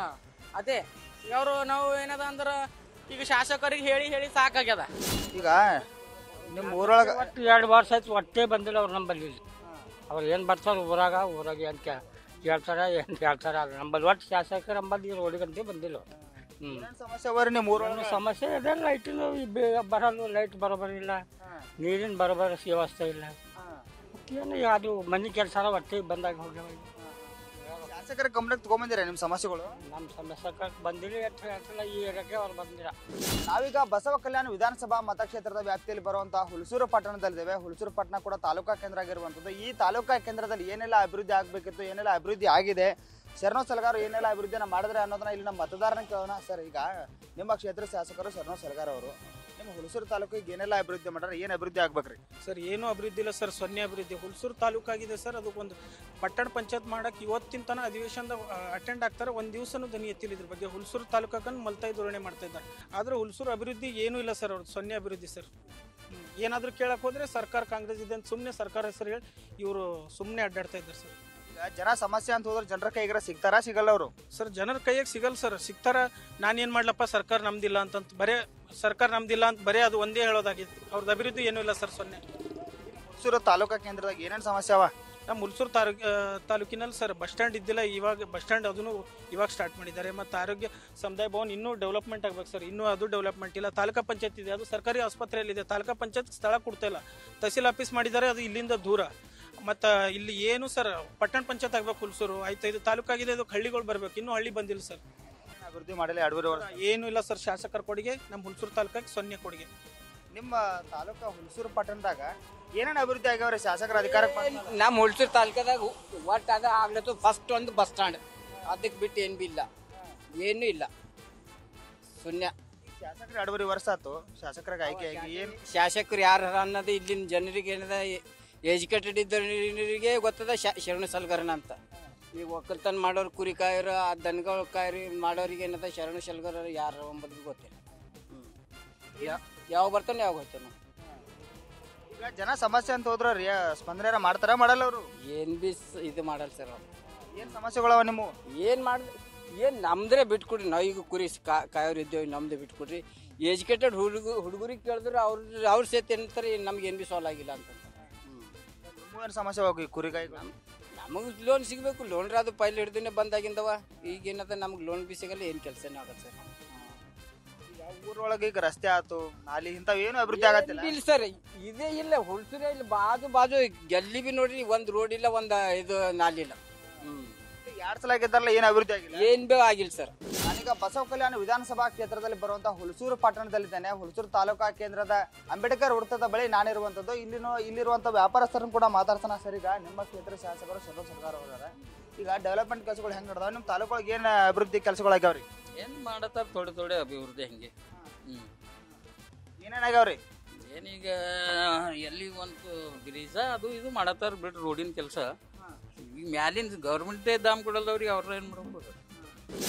ಅದೇ ಈಗ ಅವರು ನಾವು ಏನದ ಅಂದ್ರೆ ಈಗ ಶಾಸಕರಿಗೆ ಹೇಳಿ ಸಾಕಾಗ್ಯದ. ಈಗ ನಿಮ್ಮ ಊರೊಳಗೆ 2 ವರ್ಷ ಆಯ್ತು ಒಟ್ಟೇ ಬಂದಿಲ್ಲ ಅವ್ರು ನಂಬಲ್ಲಿ. ಅವ್ರು ಏನು ಬರ್ತಾರೆ ಊರಾಗ ಏನು ಕೇಳ್ತಾರೆ, ಏನು ಹೇಳ್ತಾರೆ. ಅದು ನಂಬಲ್ಲಿ ಒಟ್ಟು ಶಾಸಕರು ನಂಬಲ್ಲಿ ರೋಡಿಗಂತೇ ಬಂದಿಲ್ಲ. ಸಮಸ್ಯೆ ಬರ್ರಿ ನಿಮ್ಮ ಊರೊಳಗೆ? ಸಮಸ್ಯೆ ಇದೆ, ಲೈಟಿನ ಬರಲ್ಲ, ಲೈಟ್ ಬರೋಬರಿಲ್ಲ, ನೀರಿನ ಬರೋಬರ ವ್ಯವಸ್ಥೆ ಇಲ್ಲ. ಏನು ಅದು ಮನೆ ಕೆಲಸ ಒಟ್ಟೆ ಬಂದಾಗ ಹೋಗ್ಯಾವ. ಶಾಸಕರ ಗಮನಕ್ಕೆ ತಗೊಂಬಂದಿರ ನಿಮ್ಮ ಸಮಸ್ಯೆಗಳು? ನಮ್ಮ ಸಮಸ್ಯೆ ಬಂದಿಲ್ಲ ಈ ಏರಿಯಾಕ್ಕೆ ಅವ್ರು ಬಂದಿರ. ನಾವೀಗ ಬಸವ ಕಲ್ಯಾಣ ವಿಧಾನಸಭಾ ಮತಕ್ಷೇತ್ರದ ವ್ಯಾಪ್ತಿಯಲ್ಲಿ ಬರುವಂತಹ ಹುಣಸೂರು ಪಟ್ಟಣದಲ್ಲಿದ್ದೇವೆ. ಹುಣಸೂರು ಪಟ್ಟಣ ಕೂಡ ತಾಲೂಕಾ ಕೇಂದ್ರ ಆಗಿರುವಂಥದ್ದು. ಈ ತಾಲೂಕಾ ಕೇಂದ್ರದಲ್ಲಿ ಏನೆಲ್ಲ ಅಭಿವೃದ್ಧಿ ಆಗಬೇಕಿತ್ತು, ಏನೆಲ್ಲ ಅಭಿವೃದ್ಧಿ ಆಗಿದೆ, ಶರಣೋ ಸಲಗಾರು ಏನೆಲ್ಲ ಅಭಿವೃದ್ಧಿಯನ್ನು ಮಾಡಿದ್ರೆ ಅನ್ನೋದನ್ನ ಇಲ್ಲಿ ನಮ್ಮ ಮತದಾರನ ಕೇಳೋಣ. ಸರ್, ಈಗ ನಿಮ್ಮ ಕ್ಷೇತ್ರ ಶಾಸಕರು ಶರಣೋ ಸಲಗಾರ್ ಅವರು ನಿಮ್ಮ ಹುಣಸೂರು ತಾಲೂಕಿಗೆ ಏನೆಲ್ಲ ಅಭಿವೃದ್ಧಿ ಮಾಡ್ರೆ, ಏನು ಅಭಿವೃದ್ಧಿ ಆಗ್ಬೇಕ್ರಿ? ಸರ್ ಏನು ಅಭಿವೃದ್ಧಿ ಇಲ್ಲ ಸರ್, ಸೊನ್ನೆ ಅಭಿವೃದ್ಧಿ. ಹುಣಸೂರು ತಾಲೂಕಾಗಿದೆ ಸರ್, ಅದಕ್ಕೊಂದು ಪಟ್ಟಣ ಪಂಚಾಯತ್ ಮಾಡಕ್ಕೆ ಇವತ್ತಿನ ತನಕ ಅಧಿವೇಶನದ ಅಟೆಂಡ್ ಆಗ್ತಾರೆ, ಒಂದು ದಿವಸನೂ ಧ್ವನಿ ಎತ್ತಿಲ್ಲ ಇದ್ರ ಬಗ್ಗೆ. ಹುಣಸೂರು ತಾಲೂಕನ್ನು ಮಲ್ತಾಯಿ ಧೋರಣೆ ಮಾಡ್ತಾ ಇದ್ದಾರೆ. ಆದರೆ ಹುಣಸೂರು ಅಭಿವೃದ್ಧಿ ಏನೂ ಇಲ್ಲ ಸರ್, ಅವ್ರದ್ದು ಸೊನ್ನೆ ಅಭಿವೃದ್ಧಿ ಸರ್. ಏನಾದರೂ ಕೇಳಕ್ಕೆ ಹೋದರೆ ಸರ್ಕಾರ ಕಾಂಗ್ರೆಸ್ ಇದೆ ಅಂತ ಸುಮ್ಮನೆ ಸರ್ಕಾರ ಹೆಸರು ಹೇಳಿ ಇವರು ಸುಮ್ಮನೆ ಅಡ್ಡಾಡ್ತಾ ಇದ್ದಾರೆ ಸರ್. ಈಗ ಜನ ಸಮಸ್ಯೆ ಅಂತ ಹೋದ್ರೆ ಜನರ ಕೈಗೆ ಸಿಗ್ತಾರಾ ಸಿಗಲ್ಲ ಅವರು? ಸರ್ ಜನರ ಕೈಯಾಗ ಸಿಗಲ್ಲ ಸರ್. ಸಿಗ್ತಾರ ನಾನೇನು ಮಾಡ್ಲಪ್ಪ ಸರ್ಕಾರ ನಮ್ದಿಲ್ಲ ಅಂತಂತ ಬರೇ ಸರ್ಕಾರ ನಮ್ದಿಲ್ಲ ಅಂತ ಬರೇ ಅದು ಒಂದೇ ಹೇಳೋದಾಗಿತ್ತು. ಅವ್ರದ್ದು ಅಭಿವೃದ್ಧಿ ಏನೂ ಇಲ್ಲ ಸರ್, ಸೊನ್ನೆ. ಹುಣಸೂರು ತಾಲೂಕಾ ಕೇಂದ್ರದಾಗ ಏನೇನು ಸಮಸ್ಯೆ ಅವ? ನಮ್ಮ ಹುಣಸೂರು ತಾಲೂಕಿನಲ್ಲಿ ಸರ್ ಬಸ್ ಸ್ಟ್ಯಾಂಡ್ ಇದ್ದಿಲ್ಲ, ಇವಾಗ ಬಸ್ ಸ್ಟ್ಯಾಂಡ್ ಅದನ್ನು ಇವಾಗ ಸ್ಟಾರ್ಟ್ ಮಾಡಿದ್ದಾರೆ. ಮತ್ತು ಆರೋಗ್ಯ ಸಮುದಾಯ ಭವನ ಇನ್ನೂ ಡೆವಲಪ್ಮೆಂಟ್ ಆಗ್ಬೇಕು ಸರ್, ಇನ್ನೂ ಅದು ಡೆವಲಪ್ಮೆಂಟ್ ಇಲ್ಲ. ತಾಲೂಕಾ ಪಂಚಾಯತ್ ಇದೆ, ಅದು ಸರ್ಕಾರಿ ಆಸ್ಪತ್ರೆಯಲ್ಲಿದೆ. ತಾಲೂಕಾ ಪಂಚಾಯತ್ ಸ್ಥಳ ಕೊಡ್ತಾ ಇಲ್ಲ, ತಹಸೀಲ್ ಆಫೀಸ್ ಮಾಡಿದ್ದಾರೆ, ಅದು ಇಲ್ಲಿಂದ ದೂರ. ಮತ್ತು ಇಲ್ಲಿ ಏನು ಸರ್ ಪಟ್ಟಣ ಪಂಚಾಯತ್ ಆಗ್ಬೇಕು ಹುಣಸೂರು. ಆಯ್ತು, ಇದು ತಾಲೂಕಾಗಿದೆ, ಇದು ಹಳ್ಳಿಗಳು ಬರ್ಬೇಕು, ಇನ್ನೂ ಹಳ್ಳಿ ಬಂದಿಲ್ಲ ಸರ್. ಅಭಿವೃದ್ಧಿ ಮಾಡಿಲ್ಲ 2.5 ವರ್ಷ ಏನೂ ಇಲ್ಲ ಸರ್. ಶಾಸಕರ ಕೊಡುಗೆ ನಮ್ಮ ಹುಣಸೂರು ತಾಲೂಕಿಗೆ ಸೊನ್ನೆ ಕೊಡುಗೆ. ನಿಮ್ಮ ತಾಲೂಕಾ ಹುಣಸೂರು ಪಟ್ಟಣದಾಗ ಏನೇನು ಅಭಿವೃದ್ಧಿ ಆಗ್ಯಾವ್ರಿ ಶಾಸಕರ ಅಧಿಕಾರಕ್ಕೆ? ನಮ್ಮ ಹುಣಸೂರು ತಾಲೂಕದಾಗ ಒಟ್ಟು ಅದ ಆಗ್ಲತ್ತು ಫಸ್ಟ್ ಒಂದು ಬಸ್ ಸ್ಟ್ಯಾಂಡ್, ಅದಕ್ಕೆ ಬಿಟ್ಟು ಏನು ಬಿ ಇಲ್ಲ, ಏನೂ ಇಲ್ಲ, ಶೂನ್ಯ. ಶಾಸಕರು 2.5 ವರ್ಷ ಆಯ್ತು ಶಾಸಕರಿಗೆ ಆಯ್ಕೆ ಆಗಿ. ಏನು ಶಾಸಕರು ಯಾರು ಅನ್ನೋದು ಇಲ್ಲಿನ ಜನರಿಗೆ ಏನದ ಎಜುಕೇಟೆಡ್ ಇದ್ದವರಿಗೆ ಗೊತ್ತದ ಶರಣ ಸಲಗರನ ಅಂತ. ಈಗ ಒಕ್ಕಲ್ತನ ಮಾಡೋರು, ಕುರಿ ಕಾಯೋರು, ಆ ದನಗಳು ಕಾಯ್ರಿ ಮಾಡೋರಿಗೆ ಏನದ ಶರಣ ಸಲಗರ ಯಾರು ಅಂಬುದು ಗೊತ್ತಿಲ್ಲ. ಯಾವ ಬರ್ತಾನೆ ಯಾವ ಹೋಗ್ತಾನೆ. ಈಗ ಜನ ಸಮಸ್ಯೆ ಅಂತ ಹೋದ್ರ ಸ್ಪಂದನೆ ಮಾಡ್ತಾರ ಮಾಡಲ್ಲ ಅವರು? ಏನು ಬಿ ಇದು ಮಾಡಲ್ಲ ಸರ್ ಅವ್ರು. ಏನು ಸಮಸ್ಯೆಗಳವ ನಿಮ್ಮ? ಏನು ಏನು ನಮ್ದ್ರೆ ಬಿಟ್ಕೊಡ್ರಿ. ನಾವು ಈಗ ಕುರಿ ಕಾಯೋರು ಇದ್ದೇವೆ, ನಮ್ದು ಬಿಟ್ಕೊಡ್ರಿ. ಎಜುಕೇಟೆಡ್ ಹುಡುಗರಿಗೆ ಕೇಳಿದ್ರೆ ಅವ್ರ ಸೇತ್ ಏನಂತಾರೆ ನಮ್ಗೆ ಏನು ಬಿ ಸಾಲ್ವ್ ಆಗಿಲ್ಲ ಅಂತ. ಏನು ಸಮಸ್ಯೆ ಹೋಗಿ ಕುರಿಗಾಯಿಗಳು? ನಮಗೆ ಲೋನ್ ಸಿಗಬೇಕು, ಲೋನ್ ಅದು ಪೈಲೆ ಹಿಡ್ದೇ ಬಂದಾಗಿಂದವ. ಈಗ ಏನದ ನಮ್ಗೆ ಲೋನ್ ಬಿ ಸಿಗಲ್ಲ, ಏನು ಕೆಲಸನೇ ಆಗಲ್ಲ ಸರ್. ಊರೊಳಗೆ ಈಗ ರಸ್ತೆ ಆಯ್ತು, ನಾಲಿ ಇಂಥವು ಏನು ಅಭಿವೃದ್ಧಿ ಆಗತ್ತಿಲ್ಲ ಇಲ್ಲ ಸರ್. ಇದೇ ಇಲ್ಲ ಹುಳ್ಸೂರೇ ಇಲ್ಲ, ಬಾಜು ಗೆಲ್ಲಿ ಬಿ ನೋಡ್ರಿ ಒಂದು ರೋಡ್ ಇಲ್ಲ, ಒಂದು ಇದು ನಾಲಿ ಇಲ್ಲ. 2 ಸಲ ಆಗಿದ್ದಾರಲ್ಲ, ಏನು ಅಭಿವೃದ್ಧಿ ಆಗಿಲ್ಲ? ಏನ್ ಬಿ ಆಗಿಲ್ಲ ಸರ್. ನಾನೀಗ ಬಸವ ಕಲ್ಯಾಣ ವಿಧಾನಸಭಾ ಕ್ಷೇತ್ರದಲ್ಲಿ ಬರುವಂತಹ ಹುಣಸೂರು ಪಟ್ಟಣದಲ್ಲಿದ್ದೇನೆ. ಹುಣಸೂರು ತಾಲೂಕಾ ಕೇಂದ್ರದ ಅಂಬೇಡ್ಕರ್ ವೃತ್ತದ ಬಳಿ ನಾನಿರುವಂಥದ್ದು. ಇಲ್ಲಿರುವಂಥ ವ್ಯಾಪಾರಸ್ಥರನ್ನು ಕೂಡ ಮಾತಾಡ್ಸೋಣ. ಸರ್, ಈಗ ನಿಮ್ಮ ಕ್ಷೇತ್ರ ಶಾಸಕರು ಶರಣೋ ಸಲಗಾರ್ ಅವರ ಈಗ ಡೆವಲಪ್ಮೆಂಟ್ ಕೆಲಸಗಳು ಹೆಂಗೆ ನಡೆದಾವ? ನಿಮ್ಮ ತಾಲೂಕೊಳಗೆ ಏನು ಅಭಿವೃದ್ಧಿ ಕೆಲಸಗಳಾಗ್ಯಾವ್ರಿ? ಏನು ಮಾಡತ್ತಾರ ಥೋಡೆ ಅಭಿವೃದ್ಧಿ ಹಂಗೆ. ಏನೇನಾಗ್ಯಾವ್ರಿ? ಏನೀಗ ಎಲ್ಲಿ ಒಂದು ಬ್ರಿಜ ಅದು ಇದು ಮಾಡತ್ತಾರ ಬಿಡ್ರಿ, ರೋಡಿನ ಕೆಲಸ. ಈಗ ಮ್ಯಾಲಿನ ಗೌರ್ಮೆಂಟೇ ದಾಮ್ ಕೊಡಲ್ಲವ್ರಿಗೆ, ಅವ್ರ ಏನು ಮಾಡ್ಬೋದು.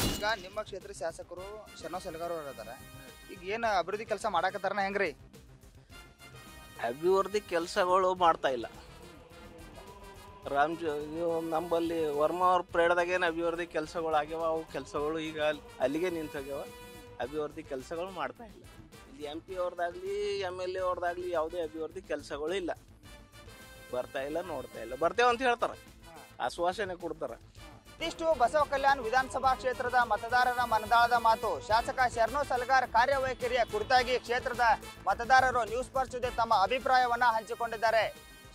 ಈಗ ನಿಮ್ಮ ಕ್ಷೇತ್ರ ಶಾಸಕರು ಶರಣೋ ಸಲಗಾರ್ ಅವರು ಅದಾರ. ಈಗ ಏನು ಅಭಿವೃದ್ಧಿ ಕೆಲಸ ಮಾಡಾಕತ್ತಾರನ ಹೆಂಗ್ರಿ? ಅಭಿವೃದ್ಧಿ ಕೆಲಸಗಳು ಮಾಡ್ತಾ ಇಲ್ಲ. ನಮ್ಮಲ್ಲಿ ವರ್ಮ ಅವ್ರ ಪ್ರೇಡದಾಗ ಏನು ಅಭಿವೃದ್ಧಿ ಕೆಲಸಗಳು ಆಗ್ಯಾವ, ಅವು ಕೆಲಸಗಳು ಈಗ ಅಲ್ಲಿಗೆ ನಿಂತೋಗ್ಯಾವ. ಅಭಿವೃದ್ಧಿ ಕೆಲಸಗಳು ಮಾಡ್ತಾ ಇಲ್ಲ. ಇಲ್ಲಿ MP ಅವ್ರದ್ದಾಗ್ಲಿ MLA ಅವ್ರದ್ದಾಗ್ಲಿ ಯಾವುದೇ ಅಭಿವೃದ್ಧಿ ಕೆಲಸಗಳು ಇಲ್ಲ. ಬರ್ತಾ ಇಲ್ಲ, ನೋಡ್ತಾ ಇಲ್ಲ. ಬರ್ತೇವೆ ಅಂತ ಹೇಳ್ತಾರೆ, ಆಶ್ವಾಸನೆ ಕೊಡ್ತಾರೆ. ಇದಿಷ್ಟು ಬಸವ ಕಲ್ಯಾಣ ವಿಧಾನಸಭಾ ಕ್ಷೇತ್ರದ ಮತದಾರರ ಮನದಾಳದ ಮಾತು. ಶಾಸಕ ಶರಣೋ ಸಲಗಾರ್ ಕಾರ್ಯವೈಖರಿಯ ಕುರಿತಾಗಿ ಕ್ಷೇತ್ರದ ಮತದಾರರು ನ್ಯೂಸ್ ಫಸ್ಟ್ ಜೊತೆ ತಮ್ಮ ಅಭಿಪ್ರಾಯವನ್ನ ಹಂಚಿಕೊಂಡಿದ್ದಾರೆ.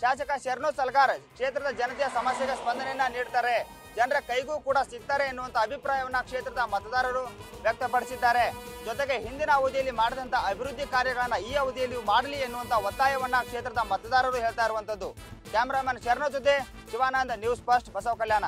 ಶಾಸಕ ಶರಣೋ ಸಲಗಾರ್ ಕ್ಷೇತ್ರದ ಜನತೆಯ ಸಮಸ್ಯೆಗೆ ಸ್ಪಂದನೆಯನ್ನ ನೀಡ್ತಾರೆ, ಜನರ ಕೈಗೂ ಕೂಡ ಸಿಗ್ತಾರೆ ಎನ್ನುವಂತ ಅಭಿಪ್ರಾಯವನ್ನ ಕ್ಷೇತ್ರದ ಮತದಾರರು ವ್ಯಕ್ತಪಡಿಸಿದ್ದಾರೆ. ಜೊತೆಗೆ ಹಿಂದಿನ ಅವಧಿಯಲ್ಲಿ ಮಾಡಿದಂತ ಅಭಿವೃದ್ಧಿ ಕಾರ್ಯಗಳನ್ನ ಈ ಅವಧಿಯಲ್ಲಿ ಮಾಡಲಿ ಎನ್ನುವಂತ ಒತ್ತಾಯವನ್ನ ಕ್ಷೇತ್ರದ ಮತದಾರರು ಹೇಳ್ತಾ ಇರುವಂತದ್ದು. ಕ್ಯಾಮರಾಮನ್ ಶರಣೋ ಜೊತೆ ಶಿವಾನಂದ್, ನ್ಯೂಸ್ ಫಸ್ಟ್, ಬಸವ ಕಲ್ಯಾಣ.